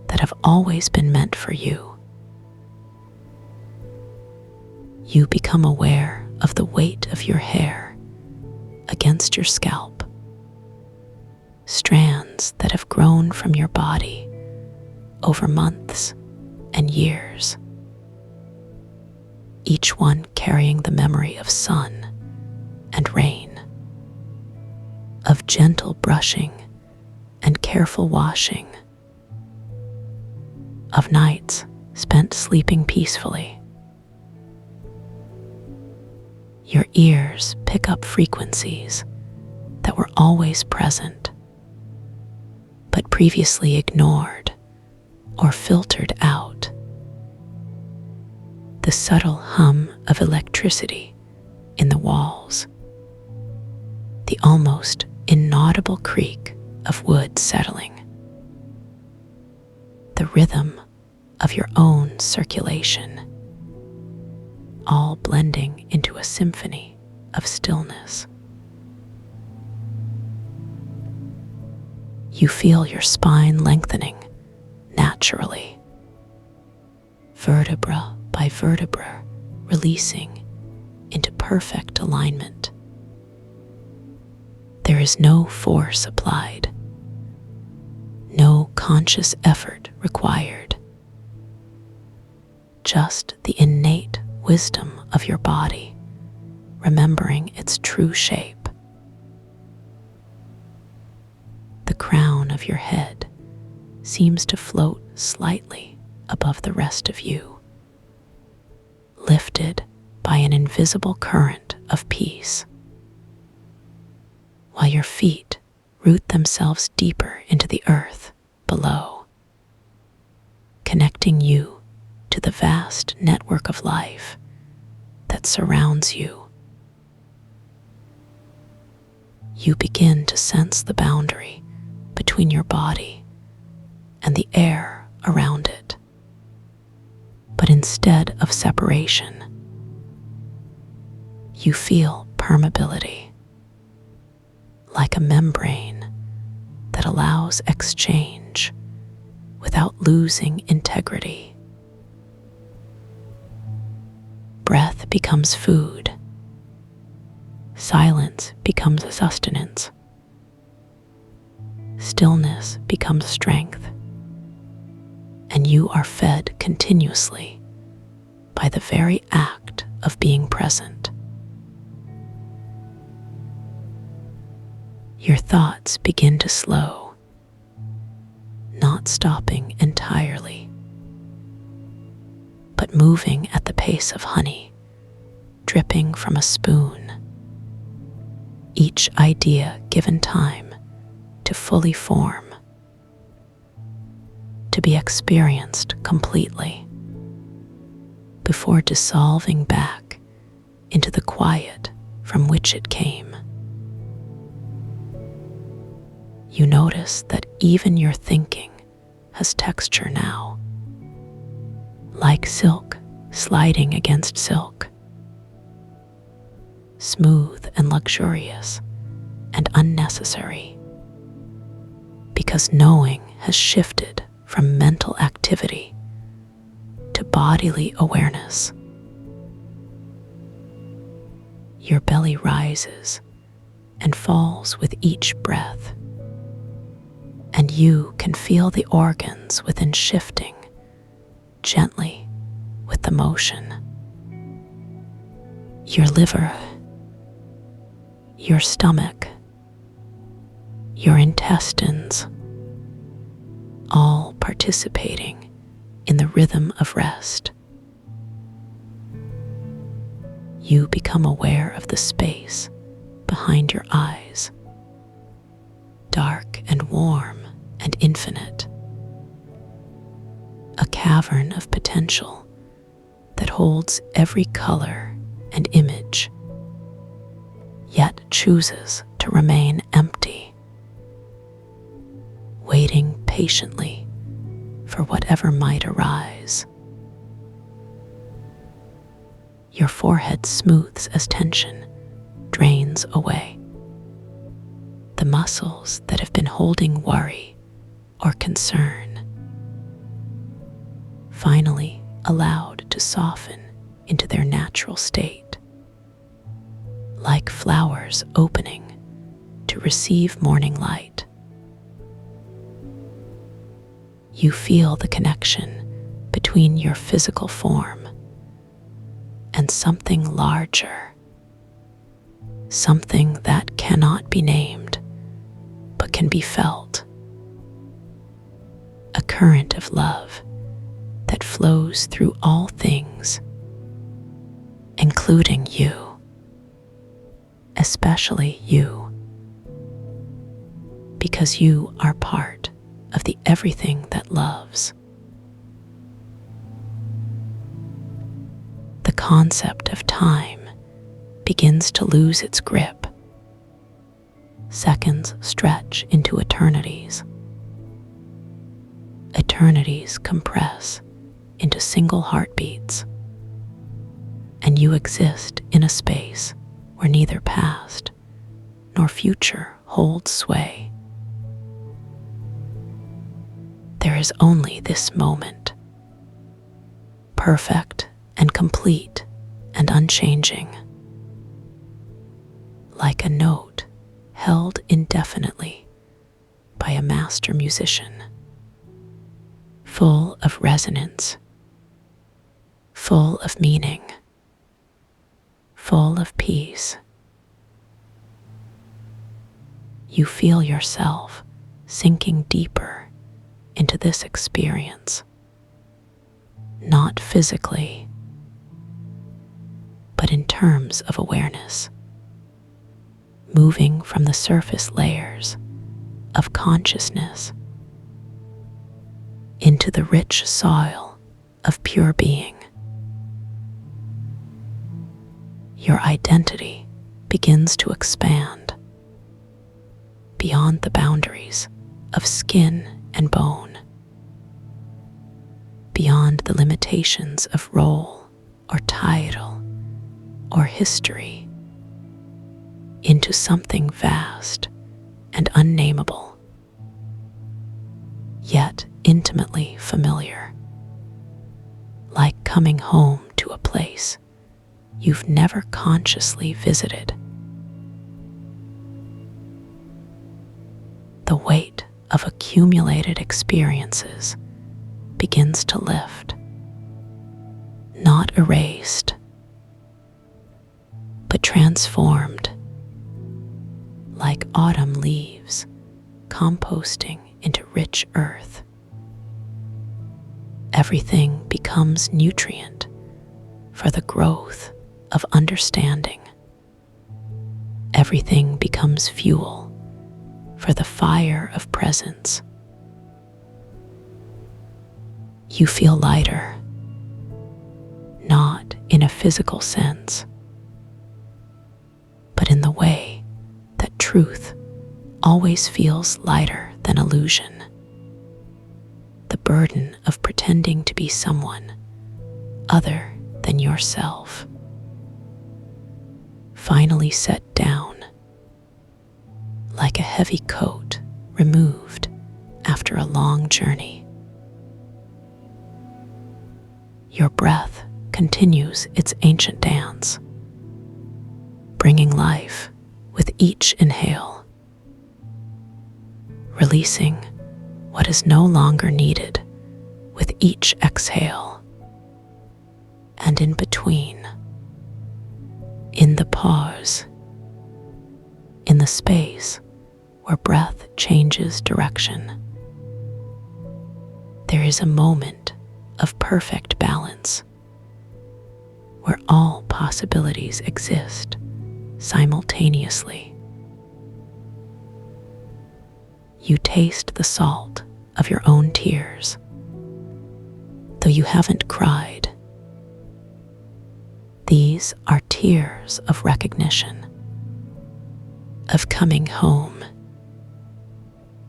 that have always been meant for you. You become aware of the weight of your hair against your scalp, strands that have grown from your body over months and years, each one carrying the memory of sun and rain, of gentle brushing and careful washing, of nights spent sleeping peacefully. Your ears pick up frequencies that were always present, but previously ignored or filtered out. The subtle hum of electricity in the walls, the almost inaudible creak of wood settling, the rhythm of your own circulation, all blending into a symphony of stillness. You feel your spine lengthening naturally, vertebra by vertebra, releasing into perfect alignment. There is no force applied, no conscious effort required, just the innate wisdom of your body, remembering its true shape. The crown of your head seems to float slightly above the rest of you, lifted by an invisible current of peace, while your feet root themselves deeper into the earth below, connecting you to the vast network of life that surrounds you. You begin to sense the boundary between your body and the air around it. But instead of separation, you feel permeability, like a membrane that allows exchange without losing integrity. Breath becomes food. Silence becomes sustenance. Stillness becomes strength. And you are fed continuously by the very act of being present. Your thoughts begin to slow, not stopping entirely, but moving at the pace of honey, dripping from a spoon. Each idea given time to fully form, to be experienced completely, before dissolving back into the quiet from which it came. You notice that even your thinking has texture now, like silk sliding against silk, smooth and luxurious and unnecessary, because knowing has shifted from mental activity to bodily awareness. Your belly rises and falls with each breath, and you can feel the organs within shifting gently with the motion. Your liver, your stomach, your intestines, all participating in the rhythm of rest. You become aware of the space behind your eyes, dark and warm and infinite, a cavern of potential that holds every color and image, yet chooses to remain empty, waiting patiently for whatever might arise. Your forehead smooths as tension drains away. The muscles that have been holding worry or concern, finally allowed to soften into their natural state, like flowers opening to receive morning light. You feel the connection between your physical form and something larger, something that cannot be named but can be felt, a current of love that flows through all things, including you, especially you, because you are part of the everything that loves. The concept of time begins to lose its grip. Seconds stretch into eternities. Eternities compress into single heartbeats, and you exist in a space where neither past nor future holds sway. There is only this moment, perfect and complete and unchanging, like a note held indefinitely by a master musician, full of resonance, full of meaning. full of peace. You feel yourself sinking deeper into this experience, not physically, but in terms of awareness, moving from the surface layers of consciousness into the rich soil of pure being. Your identity begins to expand beyond the boundaries of skin and bone, beyond the limitations of role or title or history, into something vast and unnameable, yet intimately familiar, like coming home to a place you've never consciously visited. The weight of accumulated experiences begins to lift, not erased, but transformed, like autumn leaves composting into rich earth. Everything becomes nutrient for the growth of understanding. Everything becomes fuel for the fire of presence. You feel lighter, not in a physical sense, but in the way that truth always feels lighter than illusion. The burden of pretending to be someone other than yourself finally set down, like a heavy coat removed after a long journey. Your breath continues its ancient dance, bringing life with each inhale, releasing what is no longer needed with each exhale. And in between, in the pause, in the space where breath changes direction, there is a moment of perfect balance where all possibilities exist simultaneously. You taste the salt of your own tears, though you haven't cried. These are tears of recognition, of coming home,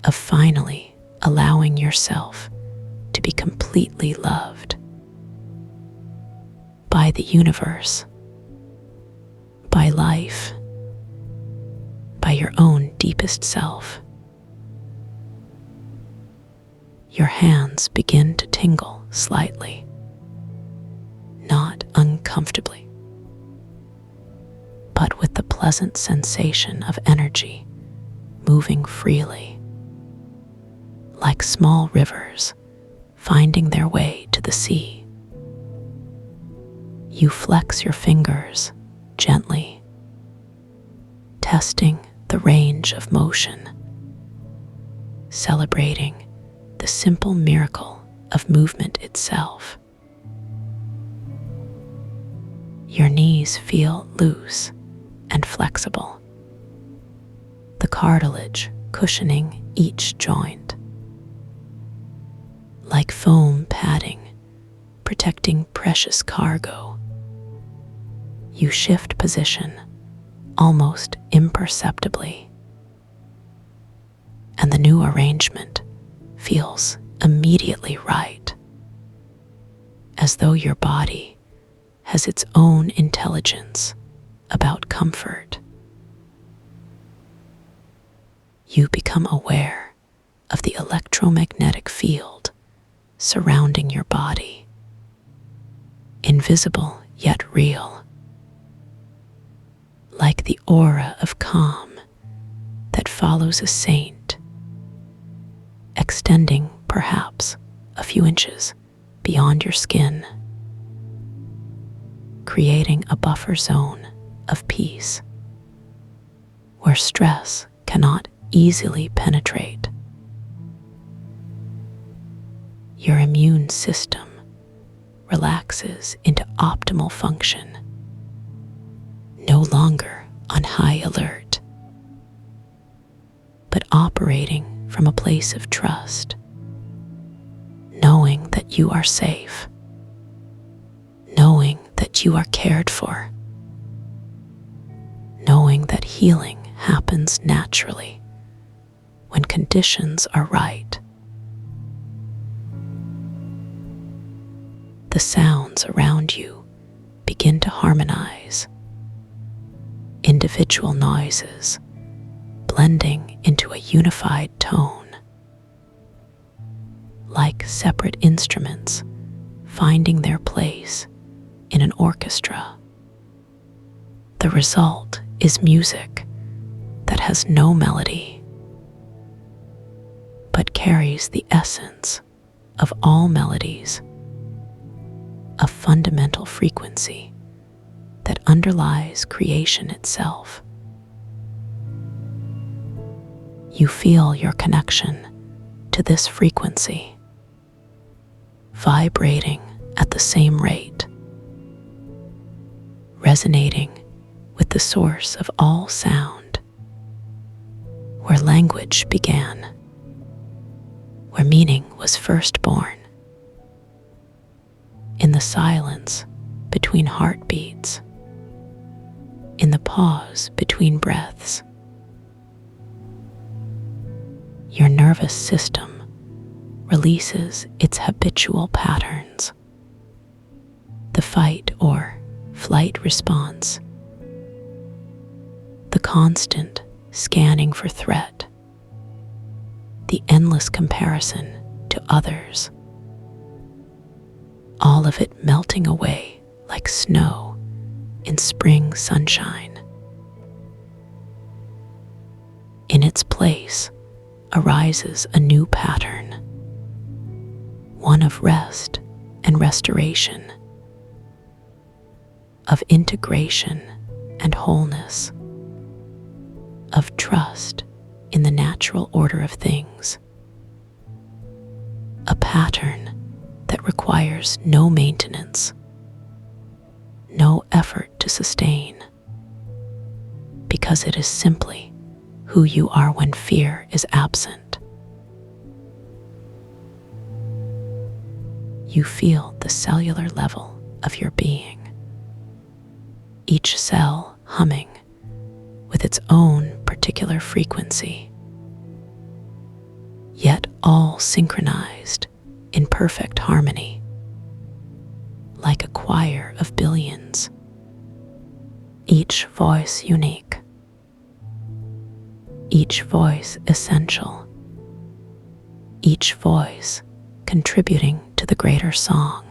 of finally allowing yourself to be completely loved by the universe, by life, by your own deepest self. Your hands begin to tingle slightly, not uncomfortably, but with the pleasant sensation of energy moving freely, like small rivers finding their way to the sea. You flex your fingers gently, testing the range of motion, celebrating the simple miracle of movement itself. Your knees feel loose and flexible, the cartilage cushioning each joint, like foam padding protecting precious cargo. You shift position almost imperceptibly, and the new arrangement feels immediately right, as though your body has its own intelligence about comfort. You become aware of the electromagnetic field surrounding your body, invisible yet real, like the aura of calm that follows a saint, extending perhaps a few inches beyond your skin, creating a buffer zone of peace, where stress cannot easily penetrate. Your immune system relaxes into optimal function, no longer on high alert, but operating from a place of trust, knowing that you are safe, knowing that you are cared for, knowing that healing happens naturally when conditions are right. The sounds around you begin to harmonize, individual noises blending into a unified tone, like separate instruments finding their place in an orchestra. The result is music that has no melody, but carries the essence of all melodies, a fundamental frequency that underlies creation itself. You feel your connection to this frequency, vibrating at the same rate, resonating with the source of all sound, where language began, where meaning was first born. In the silence between heartbeats, in the pause between breaths, your nervous system releases its habitual patterns, the fight or flight response, the constant scanning for threat, the endless comparison to others, all of it melting away like snow in spring sunshine. In its place arises a new pattern, one of rest and restoration, of integration and wholeness, of trust in the natural order of things, a pattern that requires no maintenance, no effort to sustain, because it is simply who you are when fear is absent. You feel the cellular level of your being, each cell humming with its own particular frequency, yet all synchronized in perfect harmony, like a choir of billions, each voice unique, each voice essential, each voice contributing to the greater song.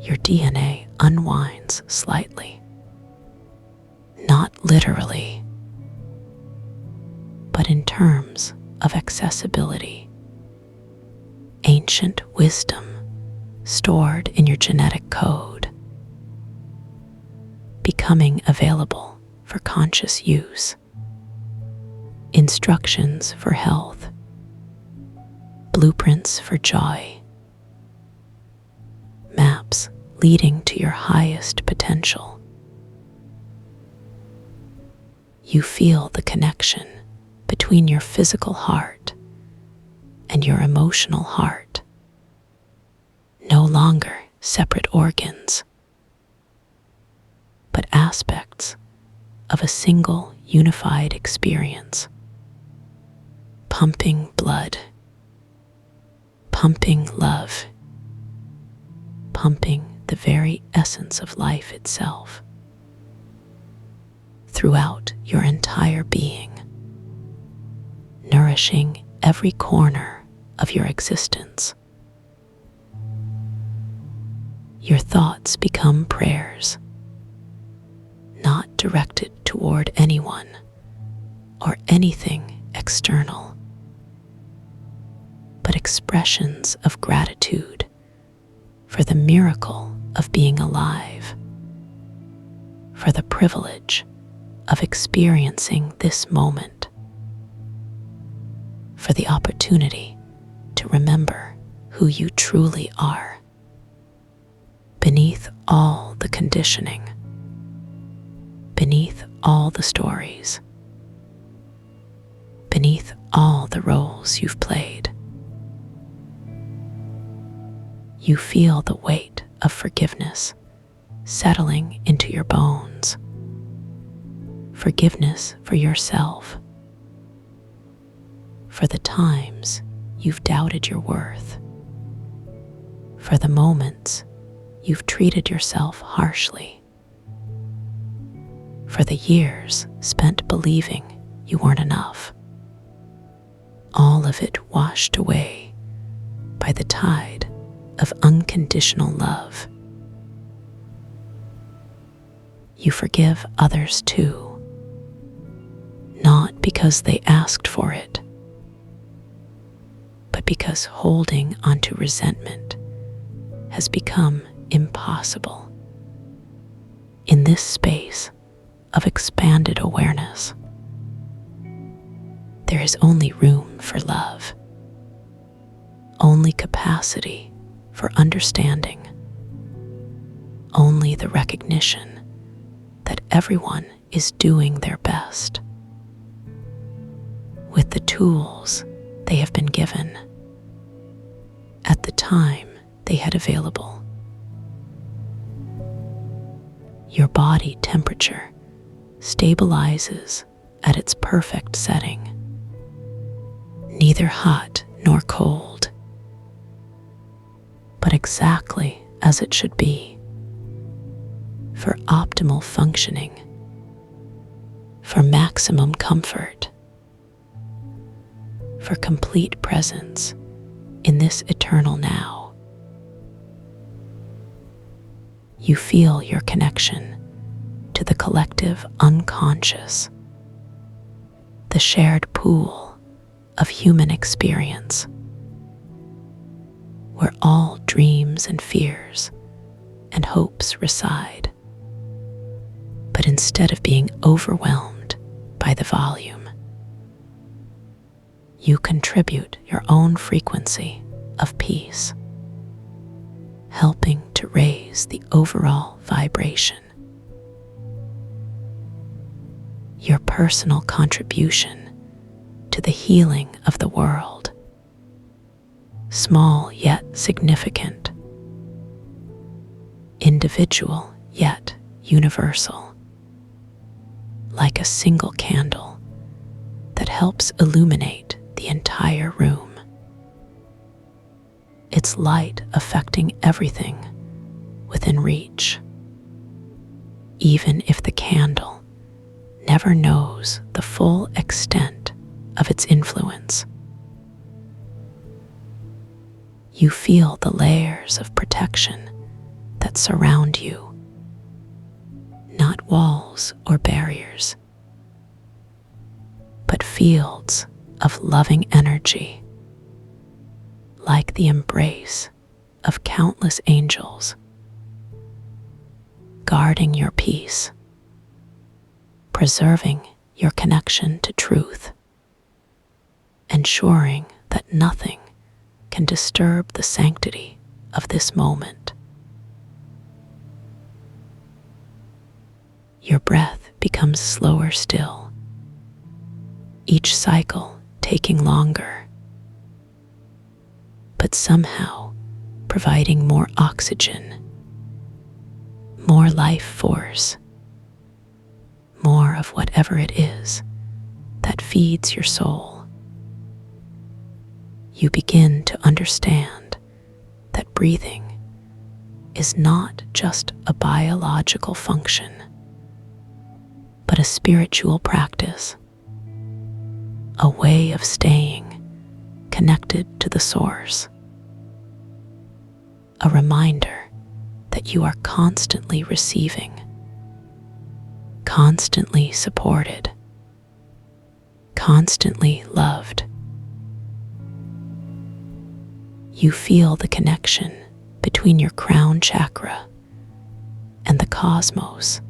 Your DNA unwinds slightly, not literally, but in terms of accessibility. Ancient wisdom stored in your genetic code, becoming available for conscious use. Instructions for health, blueprints for joy, maps leading to your highest potential. You feel the connection between your physical heart and your emotional heart, no longer separate organs, but aspects of a single unified experience, pumping blood, pumping love, pumping the very essence of life itself throughout your entire being, nourishing every corner of your existence. Your thoughts become prayers, not directed toward anyone or anything external, but expressions of gratitude for the miracle of being alive, for the privilege of experiencing this moment, for the opportunity to remember who you truly are, beneath all the conditioning, beneath all the stories, beneath all the roles you've played. You feel the weight of forgiveness settling into your bones. Forgiveness for yourself, for the times you've doubted your worth, for the moments you've treated yourself harshly, for the years spent believing you weren't enough. All of it washed away by the tide of unconditional love. You forgive others too, not because they asked for it, but because holding onto resentment has become impossible. In this space of expanded awareness, there is only room for love, only capacity for understanding, only the recognition that everyone is doing their best with the tools they have been given at the time they had available. Your body temperature stabilizes at its perfect setting, neither hot nor cold, but exactly as it should be, for optimal functioning, for maximum comfort, for complete presence in this eternal now. You feel your connection to the collective unconscious, the shared pool of human experience, where all dreams and fears and hopes reside. But instead of being overwhelmed by the volume, you contribute your own frequency of peace, helping to raise the overall vibration. Your personal contribution to the healing of the world, small yet significant, individual yet universal, like a single candle that helps illuminate the entire room, its light affecting everything within reach, even if the candle never knows the full extent of its influence. You feel the layers of protection that surround you, not walls or barriers, but fields of loving energy, like the embrace of countless angels, guarding your peace, preserving your connection to truth, ensuring that nothing can disturb the sanctity of this moment. Your breath becomes slower still, each cycle taking longer, but somehow providing more oxygen, more life force, more of whatever it is that feeds your soul. You begin to understand that breathing is not just a biological function, but a spiritual practice, a way of staying connected to the source, a reminder that you are constantly receiving, constantly supported, constantly loved. You feel the connection between your crown chakra and the cosmos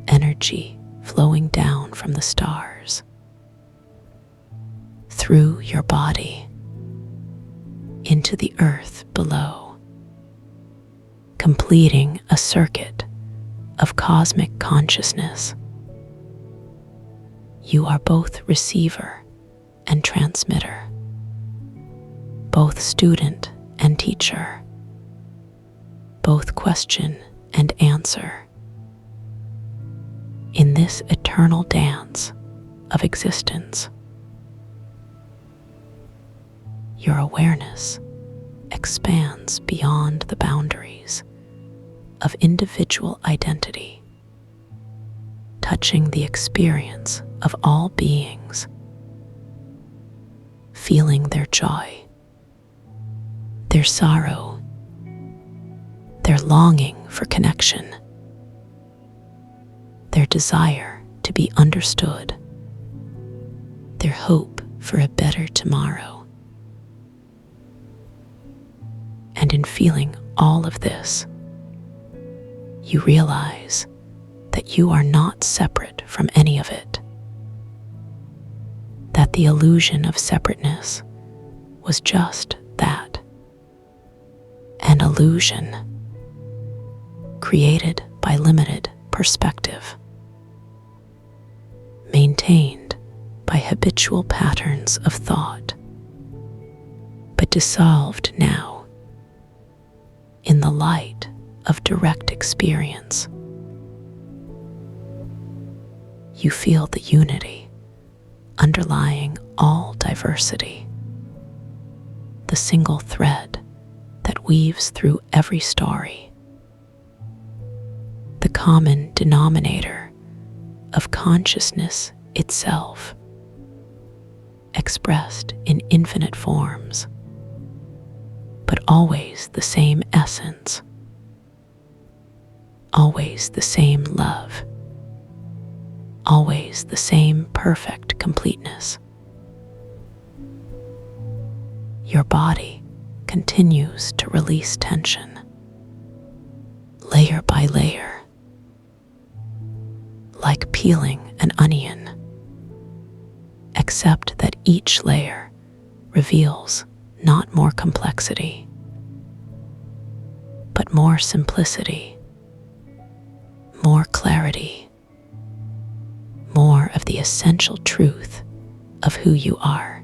energy flowing down from the stars, through your body, into the earth below, completing a circuit of cosmic consciousness. You are both receiver and transmitter, both student and teacher, both question and answer. In this eternal dance of existence, your awareness expands beyond the boundaries of individual identity, touching the experience of all beings, feeling their joy, their sorrow, their longing for connection, their desire to be understood, their hope for a better tomorrow. And in feeling all of this, you realize that you are not separate from any of it, that the illusion of separateness was just that, an illusion created by limited perspective, maintained by habitual patterns of thought, but dissolved now in the light of direct experience. You feel the unity underlying all diversity, the single thread that weaves through every story, the common denominator of consciousness itself, expressed in infinite forms, but always the same essence, always the same love, always the same perfect completeness. Your body continues to release tension, layer by layer, like peeling an onion, except that each layer reveals not more complexity, but more simplicity, more clarity, more of the essential truth of who you are.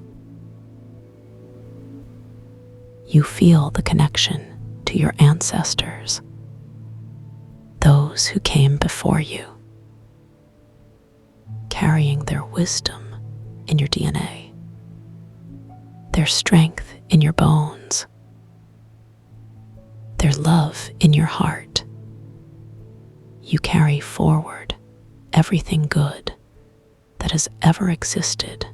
You feel the connection to your ancestors, those who came before you, carrying their wisdom in your DNA, their strength in your bones, their love in your heart. You carry forward everything good that has ever existed.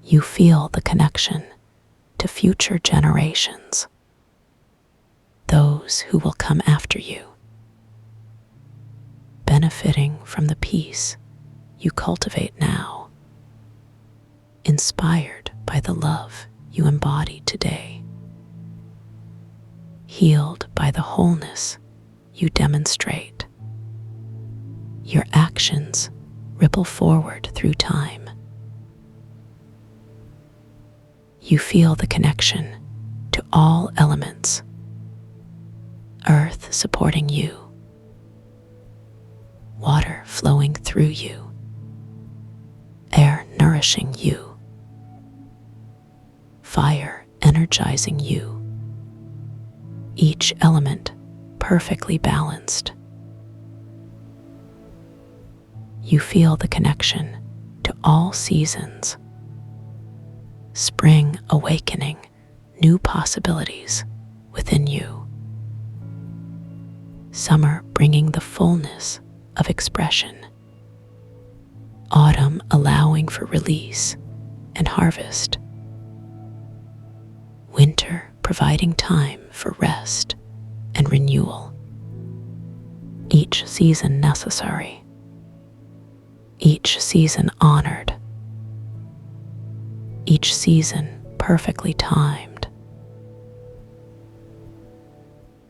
You feel the connection to future generations, those who will come after you, benefiting from the peace you cultivate now, inspired by the love you embody today, healed by the wholeness you demonstrate. Your actions ripple forward through time. You feel the connection to all elements, earth supporting you, water flowing through you, air nourishing you, fire energizing you, each element perfectly balanced. You feel the connection to all seasons, spring awakening new possibilities within you, summer bringing the fullness of expression, autumn allowing for release and harvest, winter providing time for rest and renewal, each season necessary, each season honored, each season perfectly timed.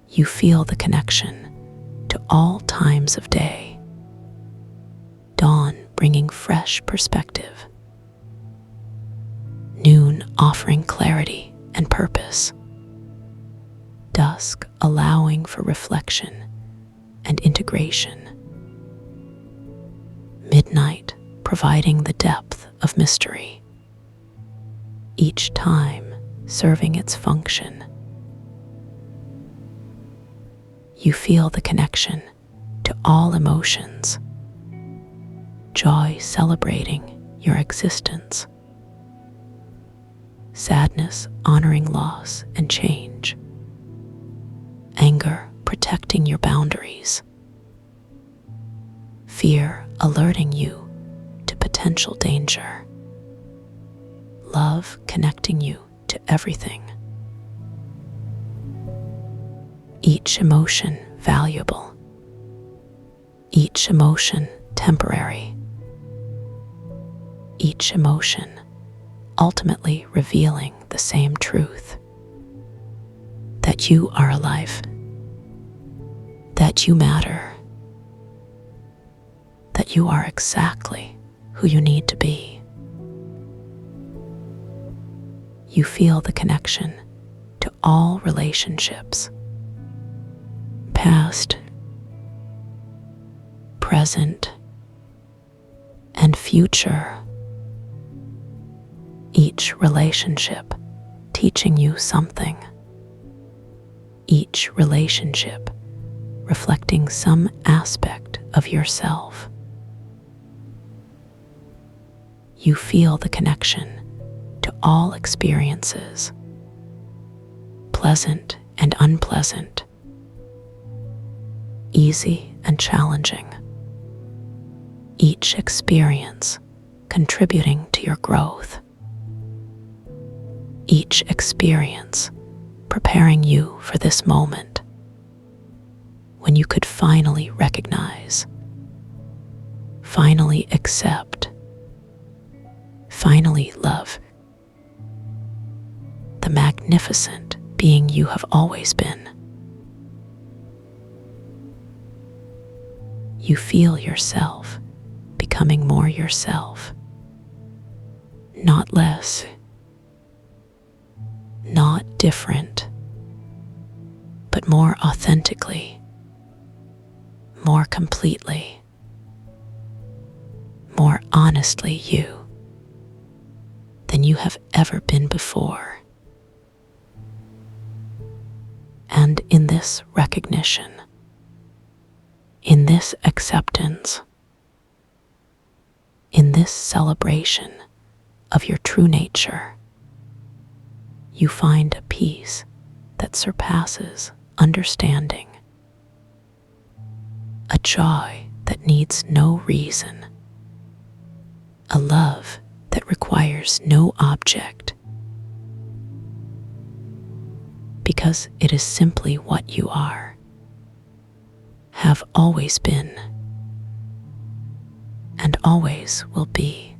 You feel the connection to all times of day. Dawn bringing fresh perspective. Noon offering clarity and purpose. Dusk allowing for reflection and integration. Midnight providing the depth of mystery. Each time serving its function. You feel the connection to all emotions. Joy celebrating your existence. Sadness honoring loss and change. Anger protecting your boundaries. Fear alerting you to potential danger. Love connecting you to everything. Each emotion valuable. Each emotion temporary. Each emotion ultimately revealing the same truth. That you are alive. That you matter. That you are exactly who you need to be. You feel the connection to all relationships. Past, present, and future. Each relationship teaching you something. Each relationship reflecting some aspect of yourself. You feel the connection to all experiences, pleasant and unpleasant, easy and challenging. Each experience contributing to your growth. Each experience preparing you for this moment when you could finally recognize, finally accept, finally love the magnificent being you have always been. You feel yourself becoming more yourself, not less, not different, but more authentically, more completely, more honestly you than you have ever been before. And in this recognition, in this acceptance, in this celebration of your true nature, you find a peace that surpasses understanding, a joy that needs no reason, a love that requires no object, because it is simply what you are, have always been, and always will be.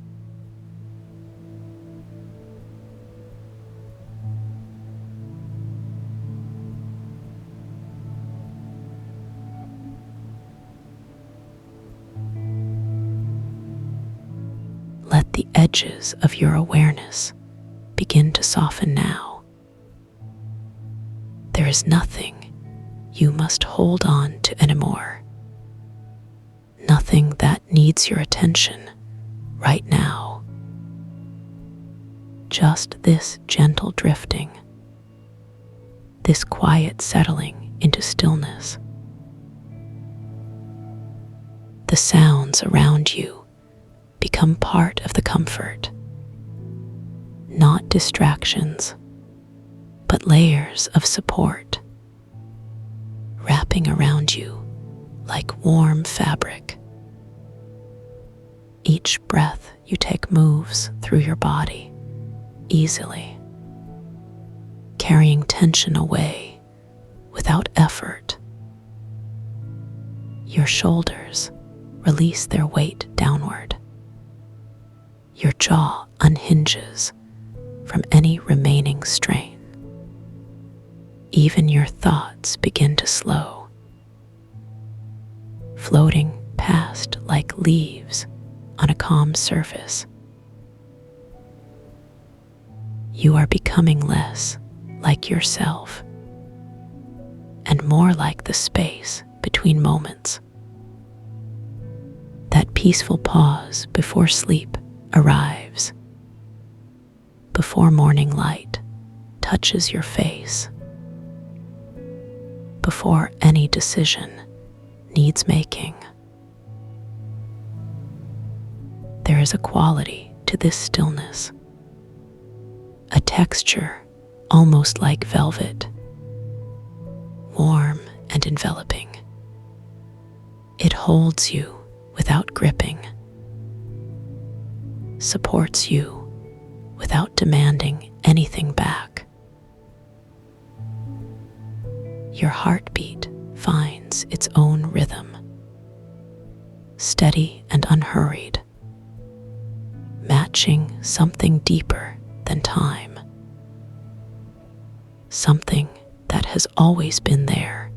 Let the edges of your awareness begin to soften now. There is nothing you must hold on to anymore. Nothing that needs your attention right now. Just this gentle drifting, this quiet settling into stillness. The sounds around you become part of the comfort, not distractions, but layers of support, wrapping around you like warm fabric. Each breath you take moves through your body easily, carrying tension away without effort. Your shoulders release their weight downward. Your jaw unhinges from any remaining strain. Even your thoughts begin to slow. floating past like leaves on a calm surface. You are becoming less like yourself and more like the space between moments. That peaceful pause before sleep arrives, before morning light touches your face, before any decision needs making. There is a quality to this stillness, a texture almost like velvet, warm and enveloping. It holds you without gripping, supports you without demanding anything back. Your heartbeat finds its own rhythm, steady and unhurried, matching something deeper than time, something that has always been there,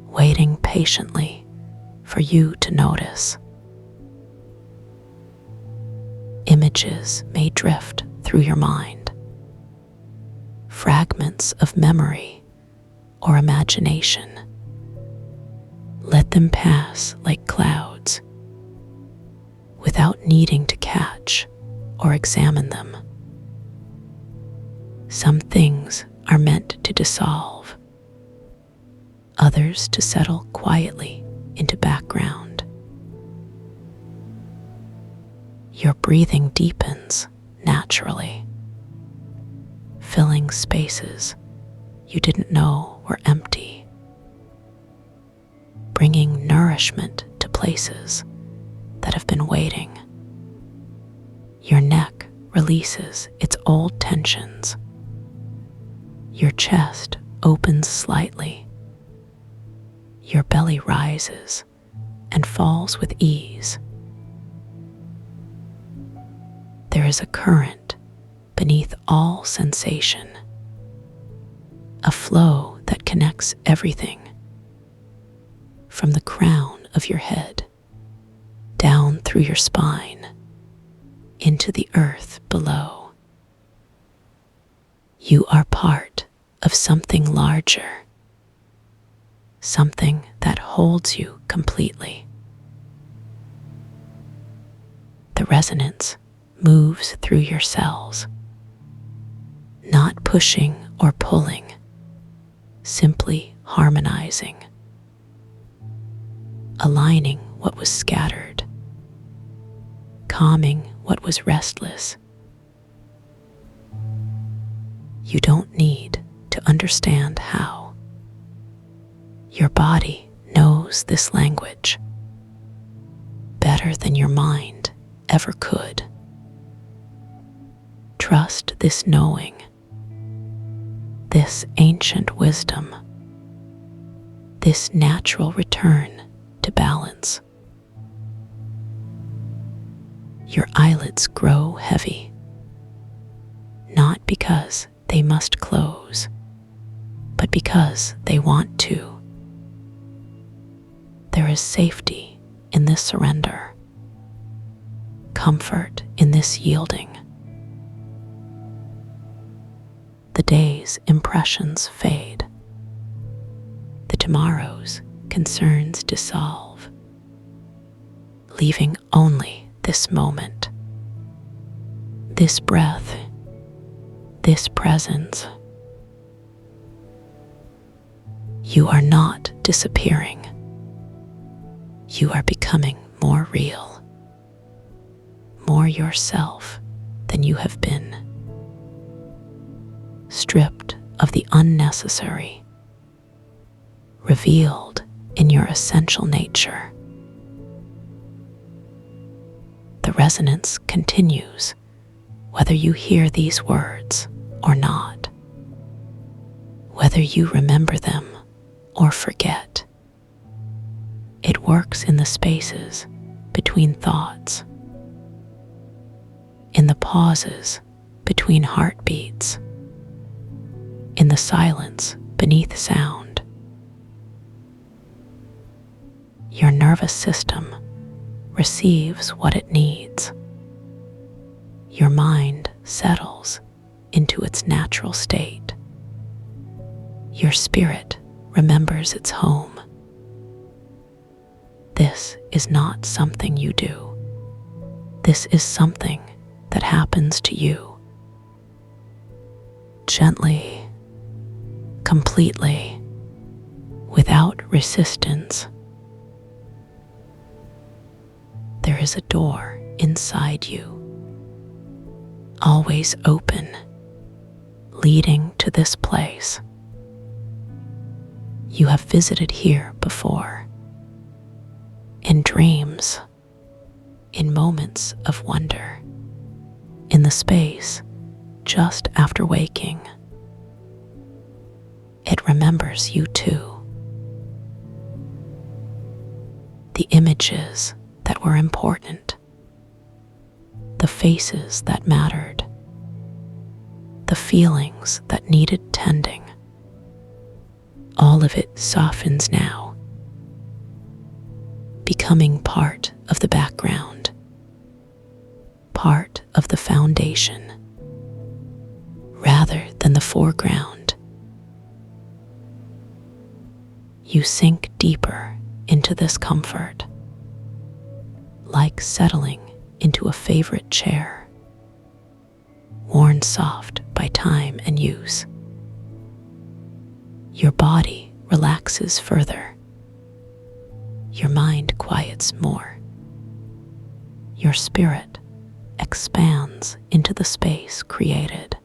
waiting patiently for you to notice. Images may drift through your mind, fragments of memory or imagination. Let them pass like clouds, without needing to catch or examine them. Some things are meant to dissolve, others to settle quietly into background. Your breathing deepens naturally, filling spaces you didn't know were empty, bringing nourishment to places that have been waiting. Your neck releases its old tensions. Your chest opens slightly. Your belly rises and falls with ease. There is a current beneath all sensation, a flow that connects everything, from the crown of your head, down through your spine, into the earth below. You are part of something larger, something that holds you completely. The resonance moves through your cells, not pushing or pulling, simply harmonizing, aligning what was scattered, calming what was restless. You don't need to understand how. Your body knows this language better than your mind ever could. Trust this knowing, this ancient wisdom, this natural return to balance. Your eyelids grow heavy, not because they must close, but because they want to. There is safety in this surrender, comfort in this yielding. The day's impressions fade. The tomorrow's concerns dissolve, leaving only this moment, this breath, this presence. You are not disappearing. You are becoming more real, more yourself than you have been. Stripped of the unnecessary, revealed in your essential nature. The resonance continues whether you hear these words or not, whether you remember them or forget. It works in the spaces between thoughts, in the pauses between heartbeats, in the silence beneath sound. Your nervous system receives what it needs. Your mind settles into its natural state. Your spirit remembers its home. This is not something you do. This is something that happens to you. Gently, completely, without resistance. There is a door inside you, always open, leading to this place. You have visited here before, in dreams, in moments of wonder, in the space just after waking. It remembers you too. The images that were important, the faces that mattered, the feelings that needed tending. All of it softens now, becoming part of the background, part of the foundation, rather than the foreground. You sink deeper into this comfort, like settling into a favorite chair, worn soft by time and use. Your body relaxes further. Your mind quiets more. Your spirit expands into the space created.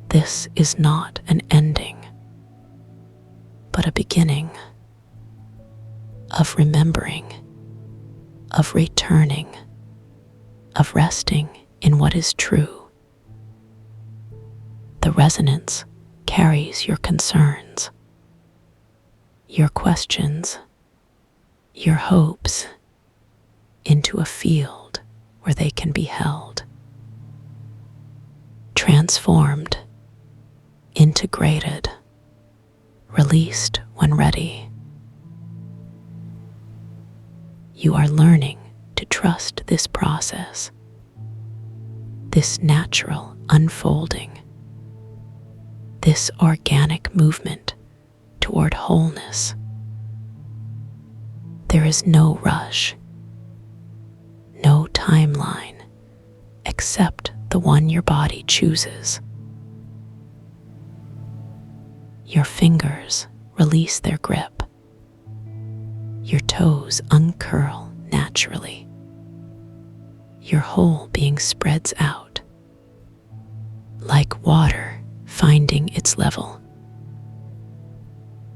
This is not an ending, but a beginning of remembering, of returning, of resting in what is true. The resonance carries your concerns, your questions, your hopes into a field where they can be held, transformed, integrated, released when ready. You are learning to trust this process, this natural unfolding, this organic movement toward wholeness. There is no rush, no timeline, except the one your body chooses. Your fingers release their grip. Your toes uncurl naturally. Your whole being spreads out, like water finding its level.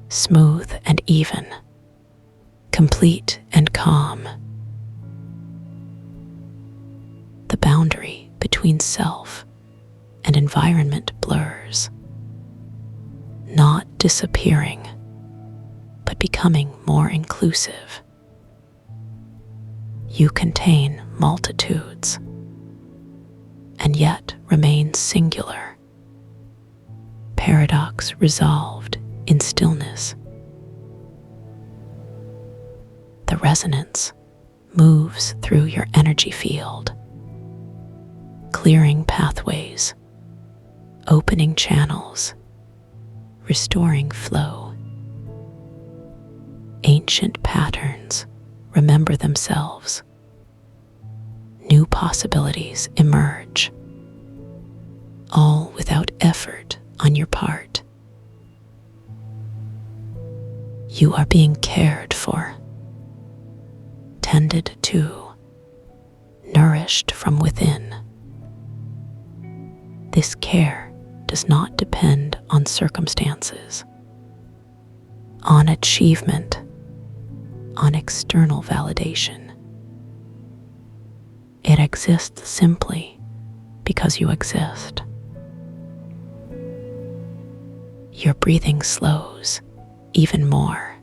Smooth and even, complete and calm. The boundary between self and environment blurs, not disappearing, but becoming more inclusive. You contain multitudes, and yet remain singular. Paradox resolved in stillness. The resonance moves through your energy field, clearing pathways, opening channels, restoring flow. Ancient patterns remember themselves. New possibilities emerge, all without effort on your part. You are being cared for, tended to, nourished from within. This care does not depend on circumstances, on achievement, on external validation. It exists simply because you exist. Your breathing slows even more,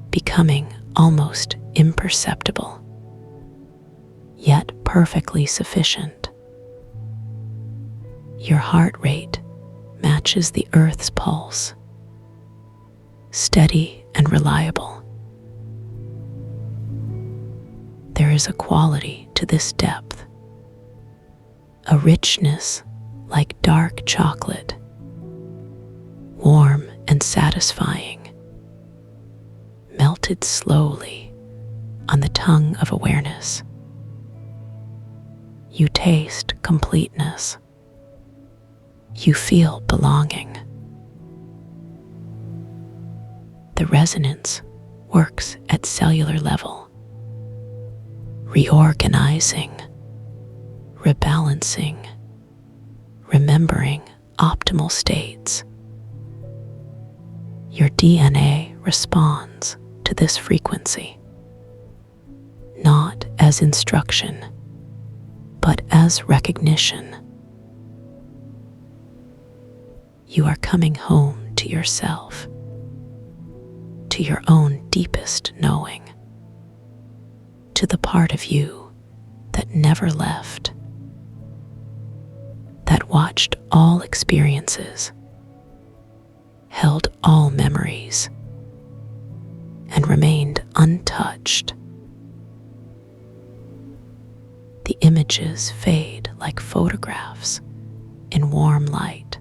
becoming almost imperceptible, yet perfectly sufficient. Your heart rate matches the earth's pulse, steady and reliable. There is a quality to this depth, a richness like dark chocolate, warm and satisfying, melted slowly on the tongue of awareness. You taste completeness. You feel belonging. The resonance works at cellular level, reorganizing, rebalancing, remembering optimal states. Your DNA responds to this frequency, not as instruction, but as recognition. You are coming home to yourself, to your own deepest knowing, to the part of you that never left, that watched all experiences, held all memories, and remained untouched. The images fade like photographs in warm light,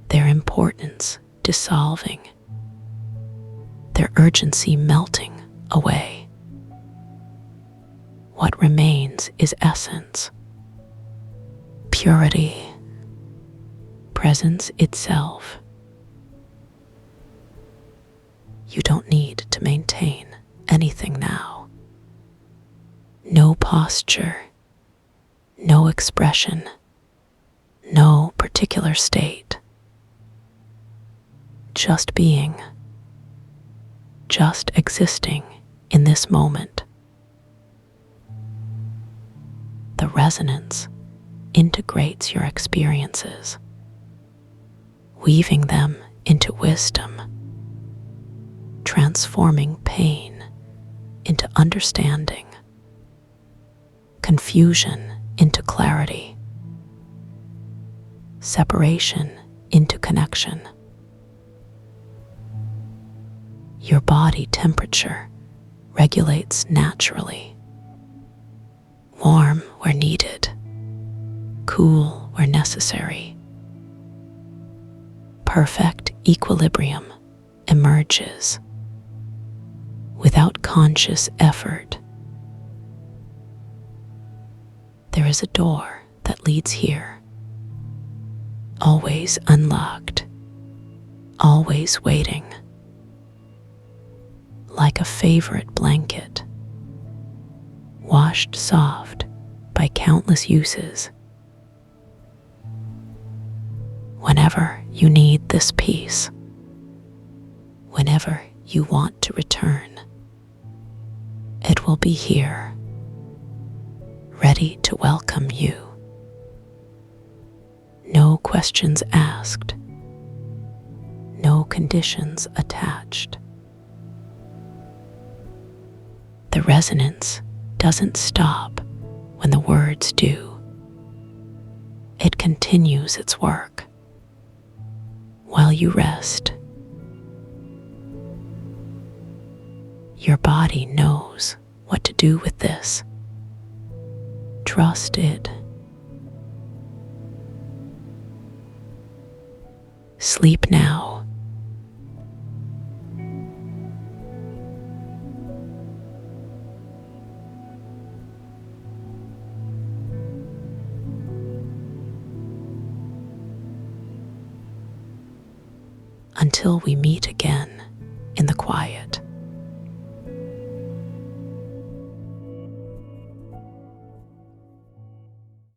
their importance dissolving, their urgency melting away. What remains is essence, purity, presence itself. You don't need to maintain anything now. No posture, no expression, no particular state. Just being, just existing in this moment. The resonance integrates your experiences, weaving them into wisdom, transforming pain into understanding, confusion into clarity, separation into connection. Your body temperature regulates naturally, warm where needed, cool where necessary. Perfect equilibrium emerges without conscious effort. There is a door that leads here, always unlocked, always waiting, like a favorite blanket, washed soft by countless uses. Whenever you need this peace, whenever you want to return, it will be here, ready to welcome you. No questions asked, no conditions attached. The resonance doesn't stop when the words do. It continues its work while you rest. Your body knows what to do with this. Trust it. Sleep now. Until we meet again in the quiet.